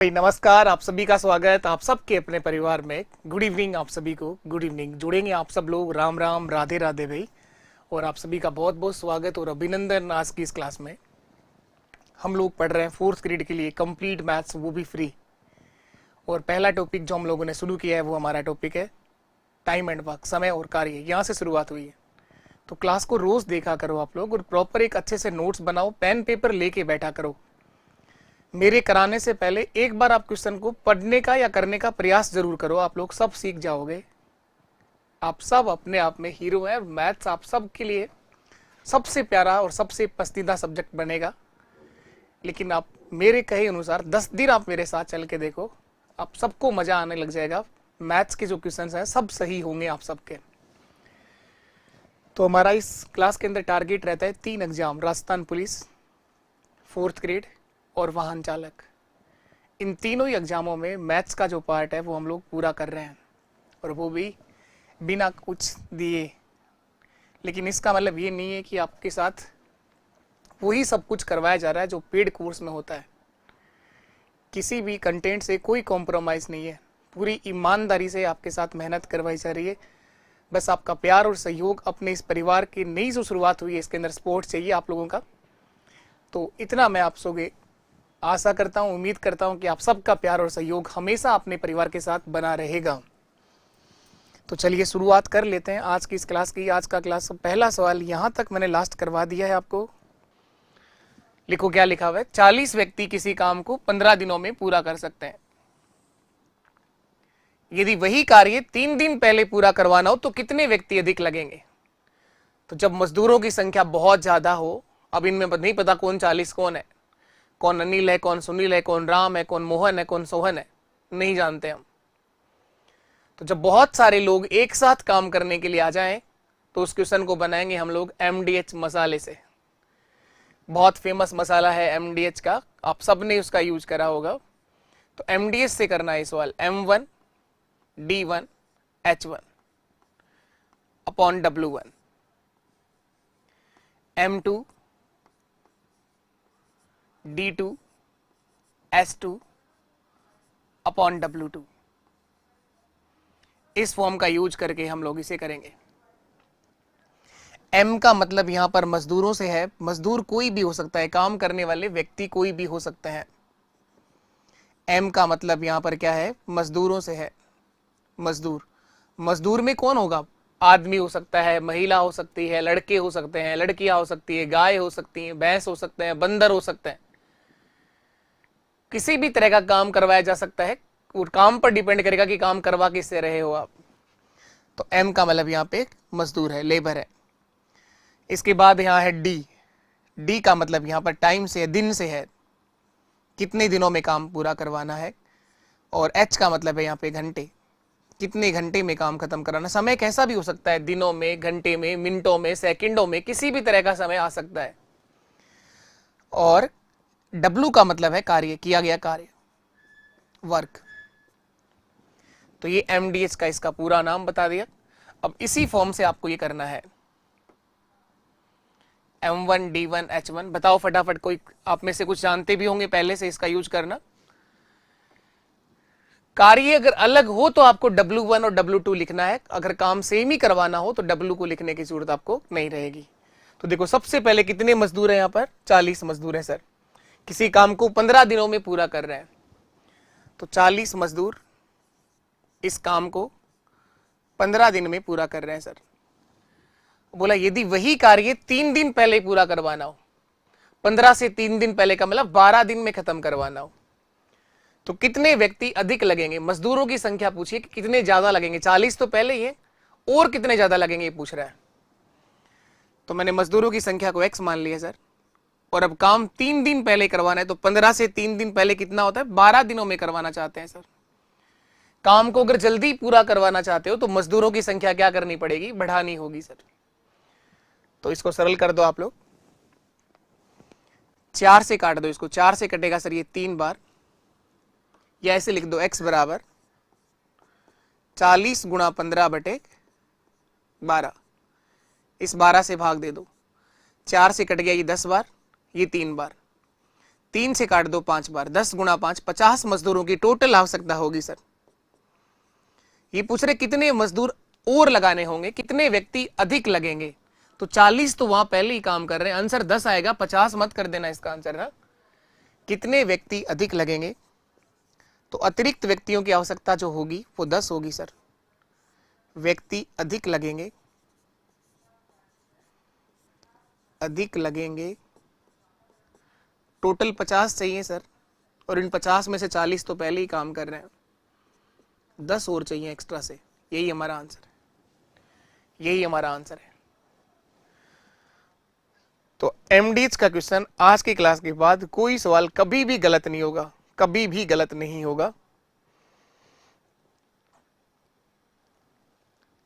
भाई नमस्कार, आप सभी का स्वागत आप सबके अपने परिवार में। गुड इवनिंग आप सभी को। Good evening. जुड़ेंगे आप सब लोग। राम राम, राधे राधे भाई। और आप सभी का बहुत बहुत स्वागत और अभिनंदन। आज की इस क्लास में हम लोग पढ़ रहे हैं फोर्थ ग्रेड के लिए कंप्लीट मैथ्स, वो भी फ्री। और पहला टॉपिक जो हम लोगों ने शुरू किया है वो हमारा टॉपिक है टाइम एंड वर्क, समय और कार्य। यहाँ से शुरुआत हुई है। तो क्लास को रोज देखा करो आप लोग और प्रॉपर एक अच्छे से नोट्स बनाओ, पेन पेपर लेके बैठा करो। मेरे कराने से पहले एक बार आप क्वेश्चन को पढ़ने का या करने का प्रयास जरूर करो। आप लोग सब सीख जाओगे। आप सब अपने आप में हीरो हैं। मैथ्स आप सब के लिए सबसे प्यारा और सबसे पसंदीदा सब्जेक्ट बनेगा। लेकिन आप मेरे कहे अनुसार 10 दिन आप मेरे साथ चल के देखो, आप सबको मजा आने लग जाएगा। मैथ्स के जो क्वेश्चन हैं सब सही होंगे आप सबके। तो हमारा इस क्लास के अंदर टारगेट रहता है 3 exam, Rajasthan police, fourth grade और वाहन चालक। इन तीनों ही एग्जामों में मैथ्स का जो पार्ट है वो हम लोग पूरा कर रहे हैं, और वो भी बिना कुछ दिए। लेकिन इसका मतलब ये नहीं है कि आपके साथ वही सब कुछ करवाया जा रहा है जो पेड कोर्स में होता है। किसी भी कंटेंट से कोई कॉम्प्रोमाइज़ नहीं है। पूरी ईमानदारी से आपके साथ मेहनत करवाई जा रही है। बस आपका प्यार और सहयोग, अपने इस परिवार की नई जो शुरुआत हुई है इसके अंदर सपोर्ट चाहिए आप लोगों का। तो इतना मैं आप सबसे आशा करता हूं, उम्मीद करता हूं कि आप सबका प्यार और सहयोग हमेशा अपने परिवार के साथ बना रहेगा। तो चलिए शुरुआत कर लेते हैं आज की इस क्लास की। आज का क्लास पहला सवाल यहां तक मैंने लास्ट करवा दिया है आपको। लिखो क्या लिखा हुआ है। 40 व्यक्ति किसी काम को 15 दिनों में पूरा कर सकते हैं। यदि वही कार्य 3 दिन पहले पूरा करवाना हो तो कितने व्यक्ति अधिक लगेंगे। तो जब मजदूरों की संख्या बहुत ज्यादा हो, अब इनमें नहीं पता कौन 40 कौन है, कौन अनिल है, कौन सुनील है, कौन राम है, कौन मोहन है, कौन सोहन है, नहीं जानते हम। तो जब बहुत सारे लोग एक साथ काम करने के लिए आ जाएं तो उस क्वेश्चन को बनाएंगे हम लोग MDH मसाले से। बहुत फेमस मसाला है MDH का, आप सब ने उसका यूज करा होगा। तो MDH से करना है सवाल। M1 D1 H1 upon W1, M2 D2 S2 upon W2। इस फॉर्म का यूज करके हम लोग इसे करेंगे। M का मतलब यहां पर मजदूरों से है। मजदूर कोई भी हो सकता है, काम करने वाले व्यक्ति कोई भी हो सकते हैं। M का मतलब यहां पर क्या है, मजदूरों से है। मजदूर, मजदूर में कौन होगा, आदमी हो सकता है, महिला हो सकती है, लड़के हो सकते हैं, लड़कियां हो सकती है, गाय हो सकती है, भैंस हो सकते हैं, बंदर हो सकते हैं। किसी भी तरह का काम करवाया जा सकता है और काम पर डिपेंड करेगा कि काम करवा किससे रहे हो आप। तो M का मतलब यहाँ पे मजदूर है, लेबर है। इसके बाद यहाँ है D का मतलब यहाँ पर टाइम से है, दिन से है, कितने दिनों में काम पूरा करवाना है। और H का मतलब है यहाँ पे घंटे, कितने घंटे में काम खत्म कराना। समय कैसा भी हो सकता है, दिनों में, घंटे में, मिनटों में, सेकंडों में, किसी भी तरह का समय आ सकता है। और W का मतलब है कार्य, किया गया कार्य, वर्क। तो ये MDH का इसका पूरा नाम बता दिया। अब इसी फॉर्म से आपको ये करना है M1 D1 H1। बताओ फटाफट, कोई आप में से कुछ जानते भी होंगे पहले से, इसका यूज करना। कार्य अगर अलग हो तो आपको W1 और W2 लिखना है। अगर काम सेम ही करवाना हो तो W को लिखने की जरूरत आपको नहीं रहेगी। तो देखो सबसे पहले कितने मजदूर हैं यहाँ पर, 40 मजदूर हैं सर। किसी काम को 15 दिनों में पूरा कर रहे हैं। तो 40 मजदूर इस काम को 15 दिन में पूरा कर रहे हैं सर। बोला यदि वही कार्य 3 दिन पहले पूरा करवाना हो, 15 से 3 दिन पहले का मतलब 12 दिन में खत्म करवाना हो, तो कितने व्यक्ति अधिक लगेंगे। मजदूरों की संख्या पूछिए कि कितने ज्यादा लगेंगे। 40 तो पहले ही है, और कितने ज्यादा लगेंगे ये पूछ रहा है। तो मैंने मजदूरों की संख्या को X मान लिया सर। और अब काम 3 दिन पहले करवाना है, तो 15 से 3 दिन पहले कितना होता है, 12 दिनों में करवाना चाहते हैं सर। काम को अगर जल्दी पूरा करवाना चाहते हो तो मजदूरों की संख्या क्या करनी पड़ेगी, बढ़ानी होगी सर। तो इसको सरल कर दो आप लोग, 4 से काट दो इसको। 4 से कटेगा सर ये 3 बार, या ऐसे लिख दो X बराबर 40 गुणा 15 बटे 12। इस 12 से भाग दे दो। 4 से कट गया ये 10 बार, ये 3 बार। 3 से काट दो 5 बार, 10 गुणा 5, 50 मजदूरों की टोटल आवश्यकता होगी सर। ये पूछ रहे कितने मजदूर और लगाने होंगे, कितने व्यक्ति अधिक लगेंगे। तो 40 तो वहां पहले ही काम कर रहे हैं, आंसर 10 आएगा, 50 मत कर देना इसका आंसर ना। कितने व्यक्ति अधिक लगेंगे, तो अतिरिक्त व्यक्तियों की आवश्यकता जो होगी वो 10 होगी सर। व्यक्ति अधिक लगेंगे, अधिक लगेंगे, टोटल 50 चाहिए सर, और इन 50 में से 40 तो पहले ही काम कर रहे हैं, 10 और चाहिए एक्स्ट्रा से। यही हमारा आंसर है, यही हमारा आंसर है। तो एमडीएच का क्वेश्चन आज की क्लास के बाद कोई सवाल कभी भी गलत नहीं होगा, कभी भी गलत नहीं होगा।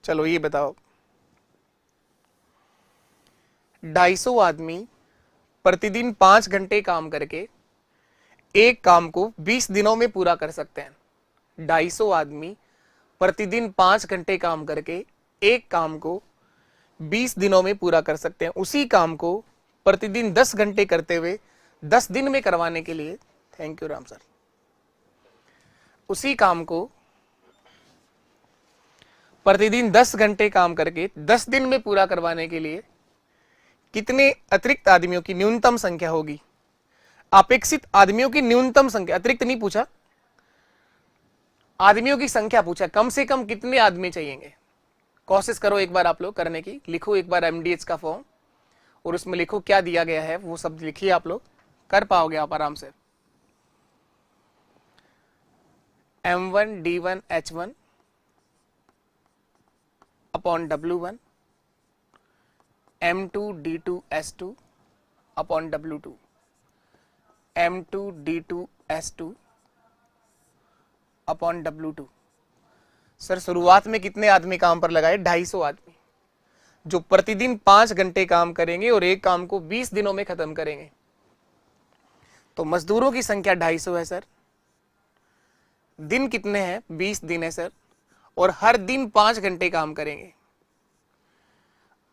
चलो ये बताओ, 250 आदमी प्रतिदिन 5 घंटे काम करके एक काम को 20 दिनों में पूरा कर सकते हैं। 250 आदमी प्रतिदिन 5 घंटे काम करके एक काम को 20 दिनों में पूरा कर सकते हैं। उसी काम को प्रतिदिन 10 घंटे करते हुए 10 दिन में करवाने के लिए, थैंक यू राम सर, उसी काम को प्रतिदिन 10 घंटे काम करके 10 दिन में पूरा करवाने के लिए कितने अतिरिक्त आदमियों की न्यूनतम संख्या होगी। अपेक्षित आदमियों की न्यूनतम संख्या, अतिरिक्त नहीं पूछा, आदमियों की संख्या पूछा, कम से कम कितने आदमी चाहिएंगे। कोशिश करो एक बार आप लोग करने की, लिखो एक बार एमडीएच का फॉर्म और उसमें लिखो क्या दिया गया है, वो सब लिखिए, आप लोग कर पाओगे आप आराम से। M1 D1 H1 upon W1, M2 D2 S2 upon W2, M2 D2 S2 upon W2। Sir शुरुआत में कितने आदमी काम पर लगाए, 250 आदमी, जो प्रतिदिन 5 घंटे काम करेंगे और एक काम को 20 दिनों में खत्म करेंगे। तो मजदूरों की संख्या 250 है सर, दिन कितने हैं, 20 दिन है सर, और हर दिन 5 घंटे काम करेंगे।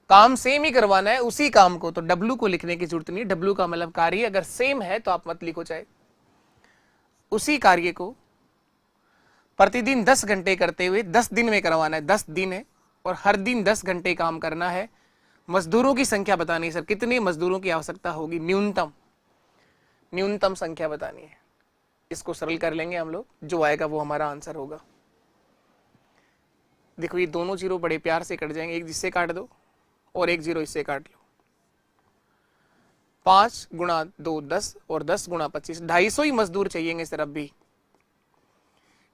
काम सेम ही करवाना है, उसी काम को, तो W को लिखने की जरूरत नहीं, W का मतलब कार्य, अगर सेम है तो आप मत लिखो चाहे। उसी कार्य को प्रतिदिन 10 घंटे करते हुए 10 दिन में करवाना है, 10 दिन है, और हर दिन 10 घंटे काम करना है। मजदूरों की संख्या बतानी है सर, कितने मजदूरों की आवश्यकता होगी, न्यूनतम, न्यूनतम संख्या बतानी है। इसको सरल कर लेंगे हम लोग, जो आएगा वो हमारा आंसर होगा। देखो ये दोनों जीरो बड़े प्यार से कट जाएंगे, एक जिससे काट दो और एक जीरो इससे काट लो। 5 गुणा 2 10 और 10 गुणा 25, 250 ही मजदूर चाहिएंगे सर। अब भी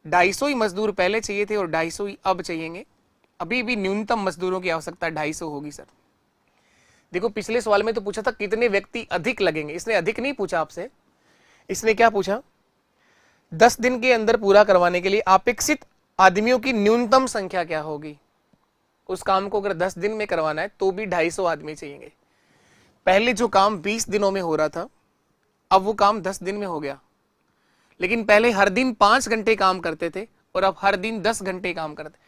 250 ही मजदूर पहले चाहिए थे और 250 ही अब चाहिएंगे। अभी भी न्यूनतम मजदूरों की आवश्यकता 250 होगी सर। देखो पिछले सवाल में तो पूछा था कितने व्यक्ति अधिक लगेंगे, इसने अधिक नहीं पूछा आपसे, इसने क्या पूछा, 10 दिन के अंदर पूरा करवाने के लिए अपेक्षित आदमियों की न्यूनतम संख्या क्या होगी। उस काम को अगर 10 दिन में करवाना है तो भी 250 आदमी चाहिए। पहले जो काम 20 दिनों में हो रहा था, अब वो काम 10 दिन में हो गया, लेकिन पहले हर दिन 5 घंटे काम करते थे और अब हर दिन 10 घंटे काम करते।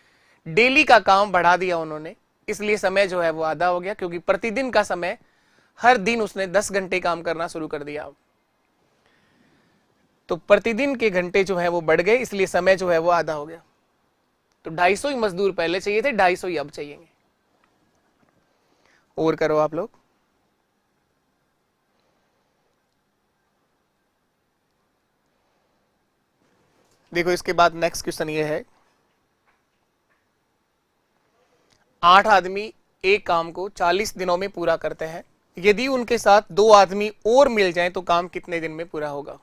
डेली का काम बढ़ा दिया उन्होंने, इसलिए समय जो है वो आधा हो गया, क्योंकि प्रतिदिन का समय हर दिन उसने 10 घंटे काम करना शुरू कर दिया। तो प्रतिदिन के घंटे जो है वो बढ़ गए, इसलिए समय जो है वो आधा हो गया। तो 250 ही मजदूर पहले चाहिए थे, 250 ही अब चाहिएंगे। और करो आप लोग। देखो इसके बाद नेक्स्ट क्वेश्चन ये है, 8 आदमी एक काम को 40 दिनों में पूरा करते हैं। यदि उनके साथ 2 आदमी और मिल जाएं तो काम कितने दिन में पूरा होगा।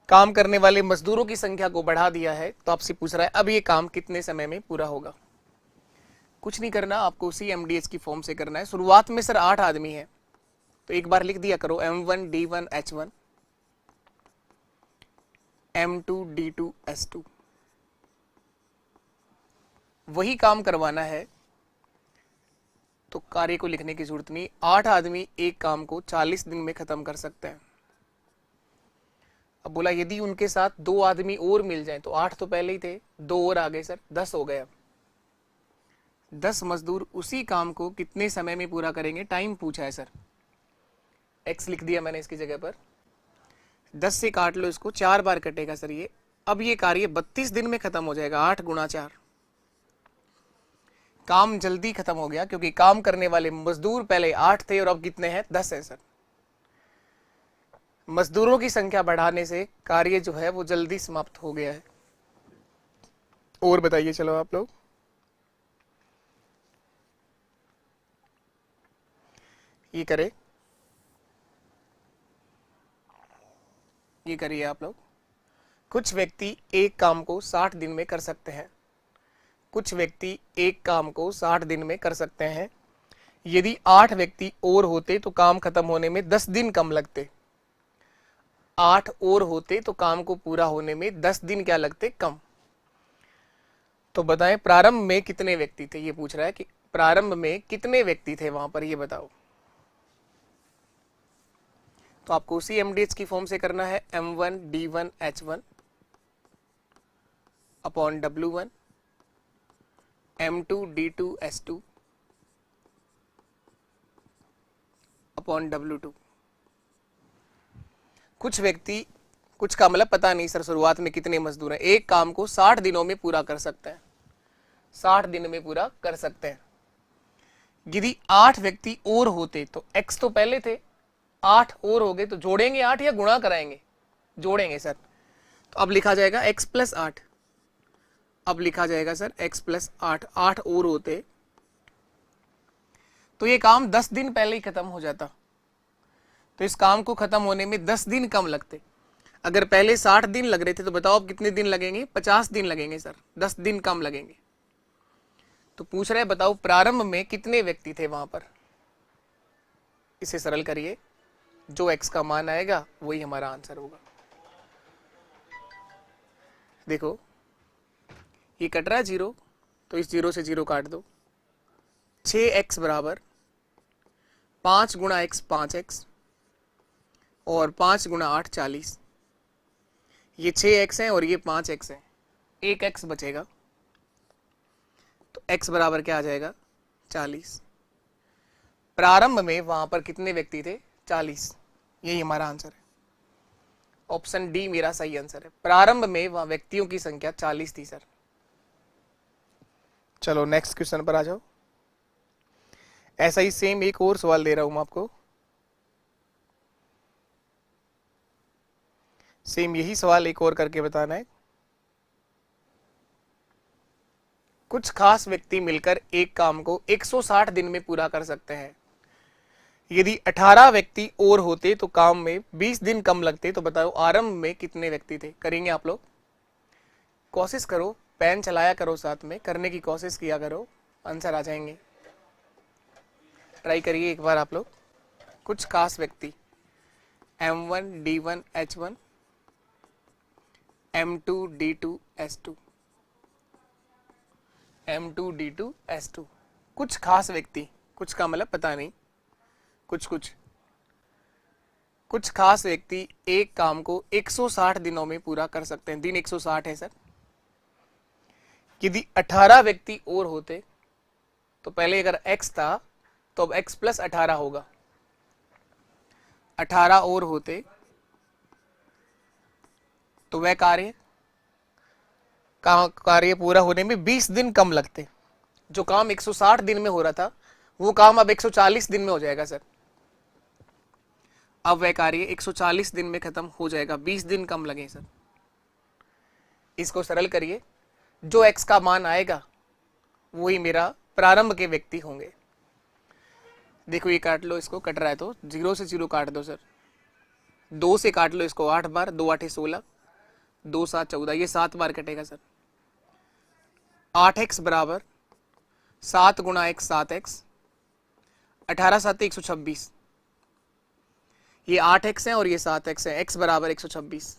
काम करने वाले मजदूरों की संख्या को बढ़ा दिया है, तो आपसे पूछ रहा है अब ये काम कितने समय में पूरा होगा। कुछ नहीं करना, आपको उसी एमडीएच की फॉर्म से करना है। शुरुआत में सर 8 आदमी है, तो एक बार लिख दिया करो M1 D1 H1 M2 D2 S2। वही काम करवाना है तो कार्य को लिखने की जरूरत नहीं। 8 आदमी एक काम को 40 दिन में खत्म कर सकते हैं। अब बोला यदि उनके साथ 2 आदमी और मिल जाएं, तो 8 तो पहले ही थे, 2 और आ गए सर, 10 हो गए। अब 10 मजदूर उसी काम को कितने समय में पूरा करेंगे, टाइम पूछा है सर। एक्स लिख दिया मैंने इसकी जगह पर। 10 से काट लो इसको, 4 बार कटेगा सर ये। अब ये कार्य 32 दिन में खत्म हो जाएगा। 8 गुणा 4, काम जल्दी खत्म हो गया क्योंकि काम करने वाले मजदूर पहले 8 थे और अब कितने हैं? 10 है सर। मजदूरों की संख्या बढ़ाने से कार्य जो है वो जल्दी समाप्त हो गया है। और बताइए चलो आप लोग, ये करें, ये करिए आप लोग। कुछ व्यक्ति एक काम को 60 दिन में कर सकते हैं। कुछ व्यक्ति एक काम को 60 दिन में कर सकते हैं। यदि 8 व्यक्ति और होते तो काम खत्म होने में 10 दिन कम लगते। 8 और होते तो काम को पूरा होने में 10 दिन क्या लगते? कम। तो बताएं प्रारंभ में कितने व्यक्ति थे? ये पूछ रहा है कि प्रारंभ में कितने व्यक्ति थे वहां पर, ये बताओ। तो आपको उसी एमडीएच की फॉर्म से करना है, m1 d1 h1 upon w1 m2 d2 s2 upon w2। कुछ व्यक्ति, कुछ का मतलब पता नहीं सर शुरुआत में कितने मजदूर हैं, एक काम को 60 दिनों में पूरा कर सकते हैं। 60 दिन में पूरा कर सकते हैं। यदि 8 व्यक्ति और होते तो x तो पहले थे, 8 और हो गए तो जोड़ेंगे 8 या गुणा कराएंगे? जोड़ेंगे सर। तो अब लिखा जाएगा x प्लस 8। अब लिखा जाएगा सर x प्लस 8। 8 और होते तो ये काम 10 दिन पहले ही खत्म हो जाता। तो इस काम को खत्म होने में 10 दिन कम लगते। अगर पहले 60 दिन लग रहे थे तो बताओ अब कितने दिन लगेंगे? 50 दिन लगेंगे सर, 10 दिन कम लगेंगे। तो पूछ रहे बताओ प्रारंभ में कितने व्यक्ति थे वहां पर। इसे सरल करिए, जो x का मान आएगा वही हमारा आंसर होगा। देखो ये कट रहा है 0, तो इस 0 से 0 काट दो। 6x बराबर 5 गुणा x 5x और 5 गुणा 8 40। ये 6x है और ये 5x है, एक x बचेगा। तो x बराबर क्या आ जाएगा? 40। प्रारंभ में वहां पर कितने व्यक्ति थे? 40। यही हमारा आंसर है। ऑप्शन डी मेरा सही आंसर है। प्रारंभ में वहां व्यक्तियों की संख्या 40 थी सर। चलो नेक्स्ट क्वेश्चन पर आ जाओ। ऐसा ही सेम एक और सवाल दे रहा हूं मैं आपको। सेम यही सवाल एक और करके बताना है। कुछ खास व्यक्ति मिलकर एक काम को 160 दिन में पूरा कर सकते हैं। यदि 18 व्यक्ति और होते तो काम में 20 दिन कम लगते। तो बताओ आरंभ में कितने व्यक्ति थे? करेंगे आप लोग, कोशिश करो, पेन चलाया करो, साथ में करने की कोशिश किया करो, आंसर आ जाएंगे। ट्राई करिए एक बार आप लोग। कुछ खास व्यक्ति m1 d1 h1 m2 d2 s2 m2 d2 s2। कुछ खास व्यक्ति, कुछ का मतलब पता नहीं, कुछ खास व्यक्ति एक काम को 160 दिनों में पूरा कर सकते हैं। दिन 160 है सर। यदि 18 व्यक्ति और होते तो पहले अगर x था तो अब x प्लस 18 होगा। 18 और होते तो वह कार्य पूरा होने में 20 दिन कम लगते। जो काम 160 दिन में हो रहा था वो काम अब 140 दिन में हो जाएगा सर। अब वह कार्य 140 दिन में खत्म हो जाएगा, 20 दिन कम लगे सर। इसको सरल करिए, जो x का मान आएगा वही मेरा प्रारंभ के व्यक्ति होंगे। देखो ये काट लो, इसको कट रहा है तो 0 से 0 काट दो सर। 2 से काट लो इसको 8 बार, 2 8 16, 2 7 14, ये 7 बार कटेगा सर। 8x बराबर 7 गुणा x 7x, 18 7 126। ये 8x है और ये 7x है, x बराबर 126।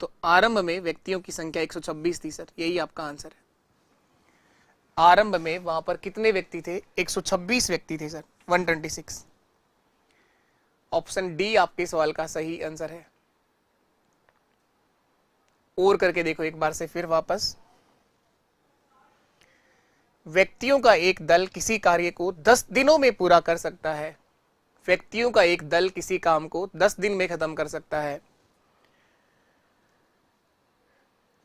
तो आरंभ में व्यक्तियों की संख्या 126 थी सर। यही आपका आंसर है। आरंभ में वहां पर कितने व्यक्ति थे? 126 व्यक्ति थे सर, 126। ऑप्शन डी आपके सवाल का सही आंसर है। और करके देखो एक बार से फिर वापस। व्यक्तियों का एक दल किसी कार्य को 10 दिनों में पूरा कर सकता है। व्यक्तियों का एक दल किसी काम को 10 दिन में खत्म कर सकता है।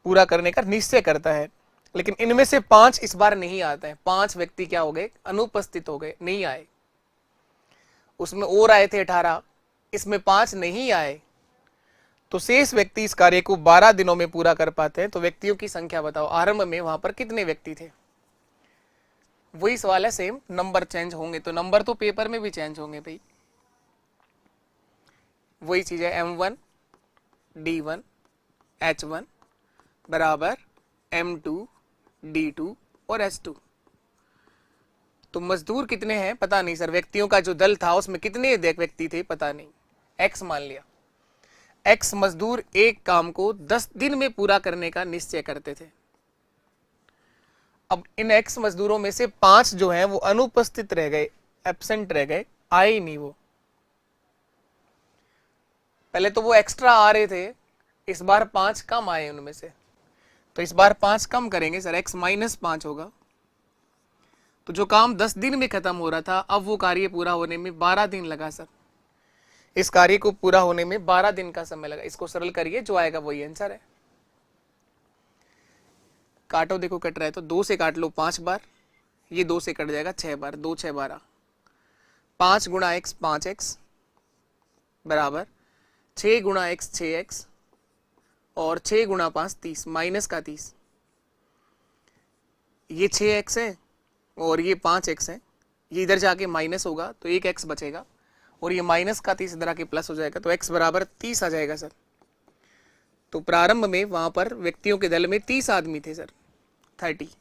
पूरा करने का निश्चय करता है, लेकिन इनमें से 5 इस बार नहीं आते हैं। 5 व्यक्ति क्या हो गए, अनुपस्थित हो गए, नहीं आए। उसमें और आए थे 18, इसमें 5 नहीं आए, तो शेष व्यक्ति इस कार्य को 12 दिनों में पूरा कर पाते हैं। तो व्यक्तियों की संख्या बताओ, आरंभ में वहां पर कितने व्यक्ति थे। वही सवाल है, सेम नंबर चेंज होंगे, तो नंबर तो पेपर में भी चेंज होंगे भाई। वही चीज है, M1 D1 H1 बराबर M2 D2 और S2। तो मजदूर कितने हैं पता नहीं सर, व्यक्तियों का जो दल था उसमें कितने व्यक्ति थे पता नहीं, X मान लिया। X मजदूर एक काम को 10 दिन में पूरा करने का निश्चय करते थे। अब इन X मजदूरों में से 5 जो हैं वो अनुपस्थित रह गए, एब्सेंट रह गए, आए ही नहीं। वो पहले तो वो एक्स्ट्रा आ रहे थे, इस बार 5 कम आए उनमें से, तो इस बार 5 कम करेंगे सर, X माइनस 5 होगा। तो जो काम 10 दिन में खत्म हो रहा था, अब वो कार्य पूरा होने में 12 दिन लगा सर। इस कार्य को पूरा होने में 12 दिन का समय लगा। इसको सरल करिए, जो आएगा वही आंसर है। काटो, देखो कट रहा है तो 2 से काट लो 5 बार, ये 2 से कट जाएगा 6 बार, 2 6 12, 5 गुणा x 5x बराबर 6 गुणा x 6x और 6 गुणा 5 30, माइनस का 30। ये 6x है और ये 5x है, ये इधर जाके माइनस होगा तो एक x बचेगा, और ये माइनस का 30 इधर आके प्लस हो जाएगा, तो x बराबर 30 आ जाएगा सर। तो प्रारंभ में वहां पर व्यक्तियों के दल में 30 आदमी थे सर, 30।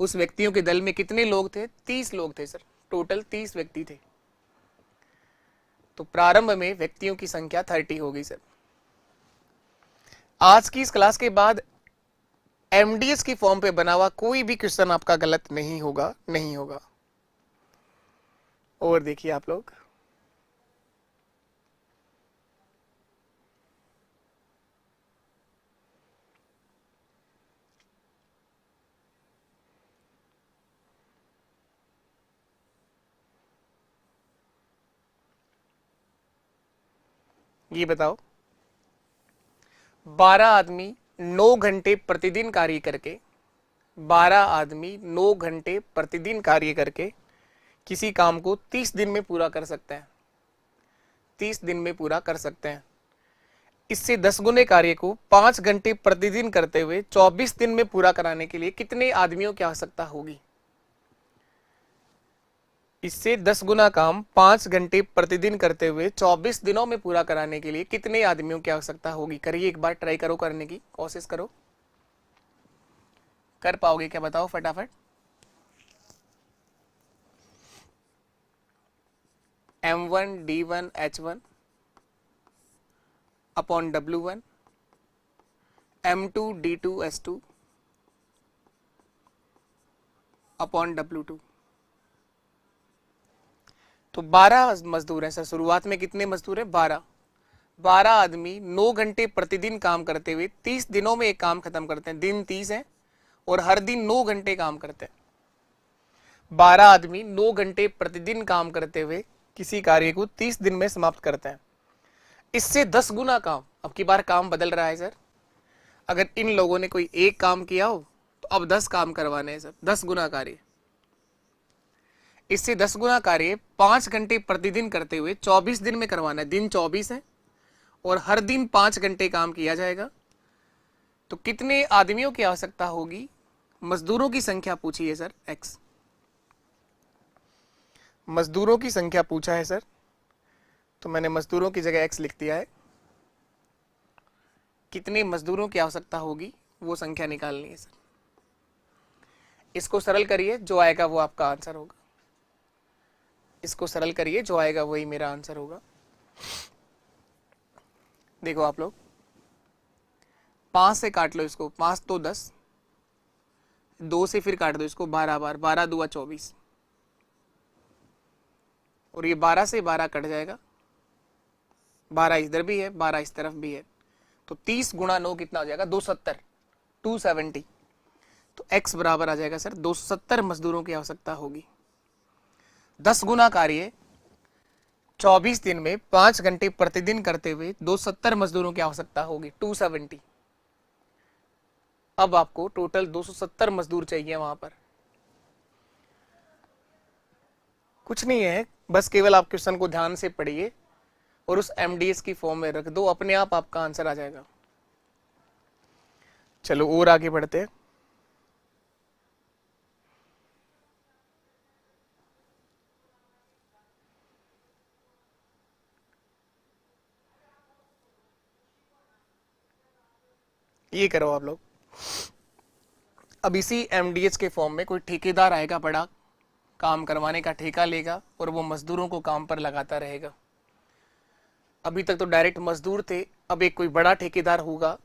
उस व्यक्तियों के दल में कितने लोग थे, 30 लोग थे सर, टोटल 30 व्यक्ति थे। तो प्रारंभ में व्यक्तियों की संख्या 30 हो गई सर। आज की इस क्लास के बाद एमडीएस की फॉर्म पे बना हुआ कोई भी क्वेश्चन आपका गलत नहीं होगा, नहीं होगा। और देखिए आप लोग, ये बताओ 12 आदमी 9 घंटे प्रतिदिन कार्य करके, 12 आदमी 9 घंटे प्रतिदिन कार्य करके किसी काम को 30 दिन में पूरा कर सकते हैं, 30 दिन में पूरा कर सकते हैं। इससे 10 गुने कार्य को 5 घंटे प्रतिदिन करते हुए 24 दिन में पूरा कराने के लिए कितने आदमियों की आवश्यकता होगी। इससे 10 गुना काम 5 घंटे प्रतिदिन करते हुए 24 दिनों में पूरा कराने के लिए कितने आदमियों की आवश्यकता होगी। करिए, एक बार ट्राई करो, करने की कोशिश करो। कर पाओगे क्या बताओ फटाफट। M1 D1 H1 upon W1, M2 D2 S2 upon W2। तो 12 मजदूर हैं सर। शुरुआत में कितने मजदूर हैं, 12। 12 आदमी 9 घंटे प्रतिदिन काम करते हुए 30 दिनों में एक काम खत्म करते हैं। दिन 30 है और हर दिन 9 घंटे काम करते हैं। 12 आदमी 9 घंटे प्रतिदिन काम करते हुए किसी कार्य को 30 दिन में समाप्त करते हैं। इससे 10 गुना काम, अब की बार काम बदल रहा है सर। अगर इन लोगों ने कोई एक काम किया हो तो अब 10 काम करवाने हैं सर, 10 गुना कार्य। इससे 10 गुना कार्य 5 घंटे प्रतिदिन करते हुए 24 दिन में करवाना है। दिन 24 है और हर दिन 5 घंटे काम किया जाएगा। तो कितने आदमियों की आवश्यकता होगी, मजदूरों की संख्या पूछी है सर, x। मजदूरों की संख्या पूछा है सर, तो मैंने मजदूरों की जगह x लिख दिया है। कितने मजदूरों की आवश्यकता होगी वो संख्या निकालनी है सर। इसको सरल करिए, जो आएगा वो आपका आंसर होगा। इसको सरल करिए, जो आएगा वही मेरा आंसर होगा। देखो आप लोग, 5 से काट लो इसको, 5 तो 10, 2 से फिर काट दो इसको 12 बार, 12 दूआ 24, और ये 12 से 12 कट जाएगा, 12 इधर भी है 12 इस तरफ भी है, तो 30 गुणा 9 कितना हो जाएगा, 270, 270। तो x बराबर आ जाएगा सर 270 मजदूरों की आवश्यकता होगी। 10 गुना कार्य 24 दिन में 5 घंटे प्रतिदिन करते हुए 270 मजदूरों की आवश्यकता होगी, 270। अब आपको टोटल 270 मजदूर चाहिए वहां पर। कुछ नहीं है, बस केवल आप क्वेश्चन को ध्यान से पढ़िए और उस एमडीएस की फॉर्म में रख दो, अपने आप आपका आंसर आ जाएगा। चलो और आगे बढ़ते हैं। ये करो आप लोग। अब इसी एमडीएस के फॉर्म में कोई ठेकेदार आएगा, बड़ा काम करवाने का ठेका लेगा और वो मजदूरों को काम पर लगाता रहेगा। अभी तक तो डायरेक्ट मजदूर थे, अब एक कोई बड़ा ठेकेदार होगा,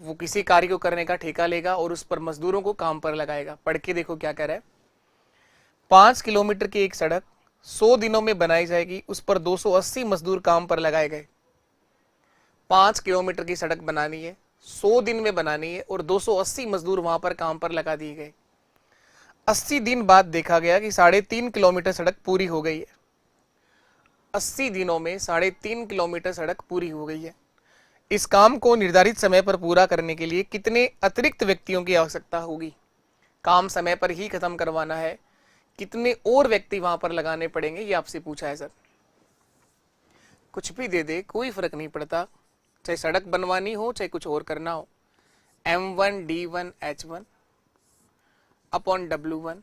वो किसी कार्य को करने का ठेका लेगा और उस पर मजदूरों को काम पर लगाएगा। पढ़ के देखो क्या कह रहा है। 5 किलोमीटर की एक सड़क 100 दिनों में बनाई जाएगी, उस पर 280 मजदूर काम पर लगाए गए। 5 किलोमीटर की सड़क बनानी है, 100 दिन में बनानी है और 280 मजदूर वहां पर काम पर लगा दिए गए। 80 दिन बाद देखा गया कि 3.5 किलोमीटर सड़क पूरी हो गई है। 80 दिनों में 3.5 किलोमीटर सड़क पूरी हो गई है। इस काम को निर्धारित समय पर पूरा करने के लिए कितने अतिरिक्त व्यक्तियों की आवश्यकता होगी? काम समय पर ही खत्म करवाना है, कितने और व्यक्ति वहां पर लगाने पड़ेंगे, ये आपसे पूछा है सर। कुछ भी दे दे कोई फर्क नहीं पड़ता, चाहे सड़क बनवानी हो चाहे कुछ और करना हो। M1 D1 H1 upon W1,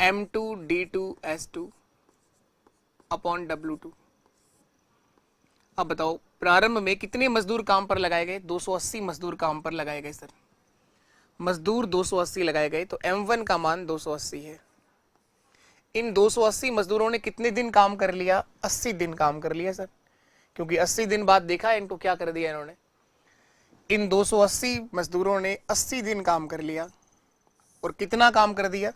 M2 D2 S2 upon W2। अब बताओ प्रारंभ में कितने मजदूर काम पर लगाए गए? 280 मजदूर काम पर लगाए गए सर। मजदूर 280 लगाए गए, तो M1 का मान 280 है। इन 280 मजदूरों ने कितने दिन काम कर लिया? 80 दिन काम कर लिया सर, क्योंकि 80 दिन बाद देखा इनको क्या कर दिया इन्होंने। इन 280 मजदूरों ने 80 दिन काम कर लिया और कितना काम कर दिया?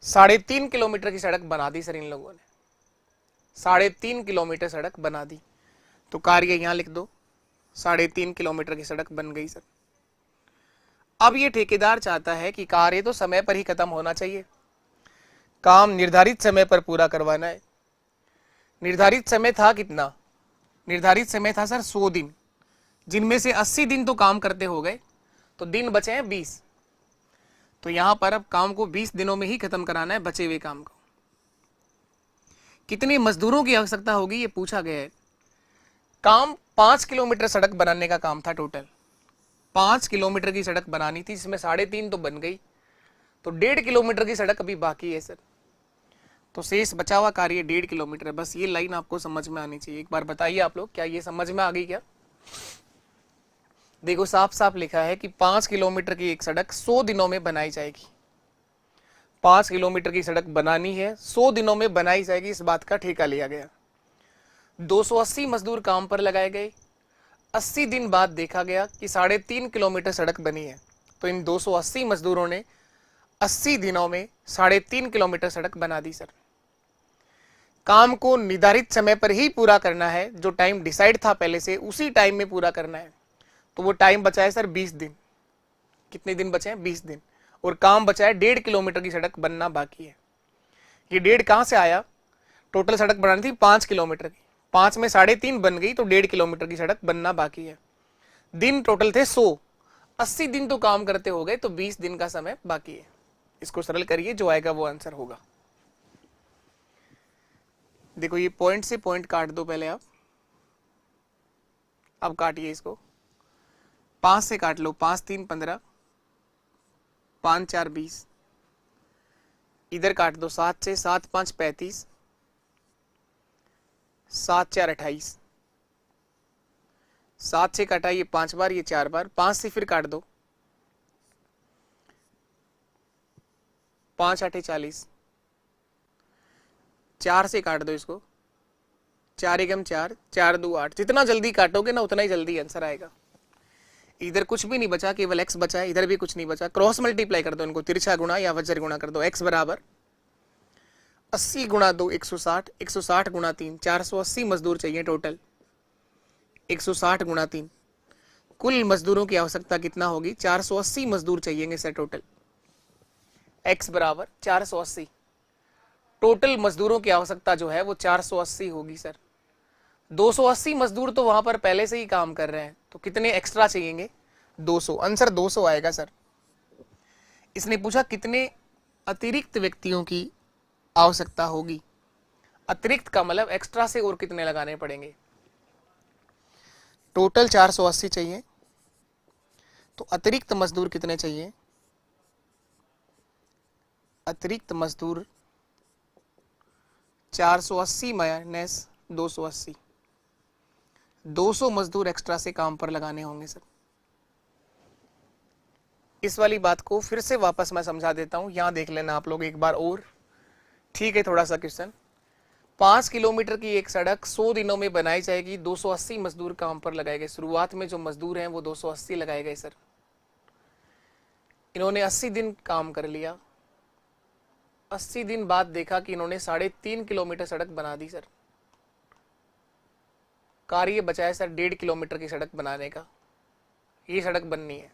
3.5 किलोमीटर की सड़क बना दी सर इन लोगों ने। 3.5 किलोमीटर सड़क बना दी, तो कार्य यहां लिख दो, 3.5 किलोमीटर की सड़क बन गई सर। अब ये ठेकेदार चाहता है कि कार्य तो समय पर ही खत्म होना चाहिए, काम निर्धारित समय पर पूरा करवाना है। निर्धारित समय था कितना? निर्धारित समय था सर 100 दिन, जिनमें से 80 दिन तो काम करते हो गए, तो दिन बचे हैं 20। तो यहां पर अब काम को 20 दिनों में ही खत्म कराना है, बचे हुए काम को। कितने मजदूरों की आवश्यकता होगी ये पूछा गया है। काम 5 किलोमीटर सड़क बनाने का काम था टोटल। 5 किलोमीटर की सड़क बनानी थी, जिसमें 3.5 तो बन गई, तो 1.5 किलोमीटर की सड़क अभी बाकी है सर। तो शेष बचा हुआ कार्य 1.5 किलोमीटर है। बस ये लाइन आपको समझ में आनी चाहिए। एक बार बताइए आप लोग, क्या ये समझ में आ गई क्या? देखो साफ साफ लिखा है कि 5 किलोमीटर की एक सड़क 100 दिनों में बनाई जाएगी। 5 किलोमीटर की सड़क बनानी है, 100 दिनों में बनाई जाएगी, इस बात का ठेका लिया गया। 280 मजदूर काम पर लगाए गए। 80 दिन बाद देखा गया कि 3.5 किलोमीटर सड़क बनी है, तो इन 280 मजदूरों ने 80 दिनों में 3.5 किलोमीटर सड़क बना दी सर। काम को निर्धारित समय पर ही पूरा करना है, जो टाइम डिसाइड था पहले से उसी टाइम में पूरा करना है। तो वो टाइम बचा है सर 20 दिन। कितने दिन बचे हैं? 20 दिन। और काम बचा है 1.5 किलोमीटर की सड़क बनना बाकी है। ये 1.5 कहां से आया? टोटल सड़क बनानी थी 5 किलोमीटर की, 5 में 3.5 बन गई, तो 1.5 किलोमीटर की सड़क बनना बाकी है। दिन टोटल थे 100, 80 दिन तो काम करते हो गए, तो 20 दिन का समय बाकी है। इसको सरल करिए, जो आएगा वो आंसर होगा। देखो ये पॉइंट से पॉइंट काट दो पहले आप। अब काटिए इसको, 5 से काट लो, 5 3 15, 5 4 20। इधर काट दो 7 से, 7 5 35, 7 4 28। 7 से काटाइए 5 बार, ये 4 बार। 5 से फिर काट दो, 5 8 40। 4 से काट दो इसको, 4 एकम 4, 4 2 8। जितना जल्दी काटोगे ना उतना ही जल्दी आंसर आएगा। इधर कुछ भी नहीं बचा, केवल x बचा है, इधर भी कुछ नहीं बचा। क्रॉस मल्टीप्लाई कर दो इनको, तिरछा गुणा या वज्र गुणा कर दो। x बराबर 80 गुणा 2 160, 160 गुणा 3 480 मजदूर चाहिए टोटल। 160 गुणा 3, कुल मजदूरों की आवश्यकता कितना होगी? 480 मजदूर चाहिए सर टोटल। x बराबर 480, टोटल मजदूरों की आवश्यकता जो है वो 480 होगी सर। 280 मजदूर तो वहां पर पहले से ही काम कर रहे हैं, तो कितने एक्स्ट्रा चाहिएंगे? 200, आंसर 200 आएगा सर। इसने पूछा कितने अतिरिक्त व्यक्तियों की आवश्यकता होगी। अतिरिक्त का मतलब एक्स्ट्रा से और कितने लगाने पड़ेंगे। टोटल 480 चाहिए, तो अतिरिक्त मजदूर कितने चाहिए। अतिरिक्त मजदूर 480 माइनस 280, 200 मजदूर एक्स्ट्रा से काम पर लगाने होंगे सर। इस वाली बात को फिर से वापस मैं समझा देता हूं, यहां देख लेना आप लोग एक बार और, ठीक है। थोड़ा सा क्वेश्चन, 5 किलोमीटर की एक सड़क 100 दिनों में बनाई जाएगी, 280 मजदूर काम पर लगाए गए। शुरुआत में जो मजदूर हैं वो 280 लगाए गए सर। इन्होंने 80 दिन काम कर लिया, 80 दिन बाद देखा कि इन्होंने 3.5 किलोमीटर सड़क बना दी सर। कार्य बचाए सर 1.5 किलोमीटर की सड़क बनाने का, ये सड़क बननी है।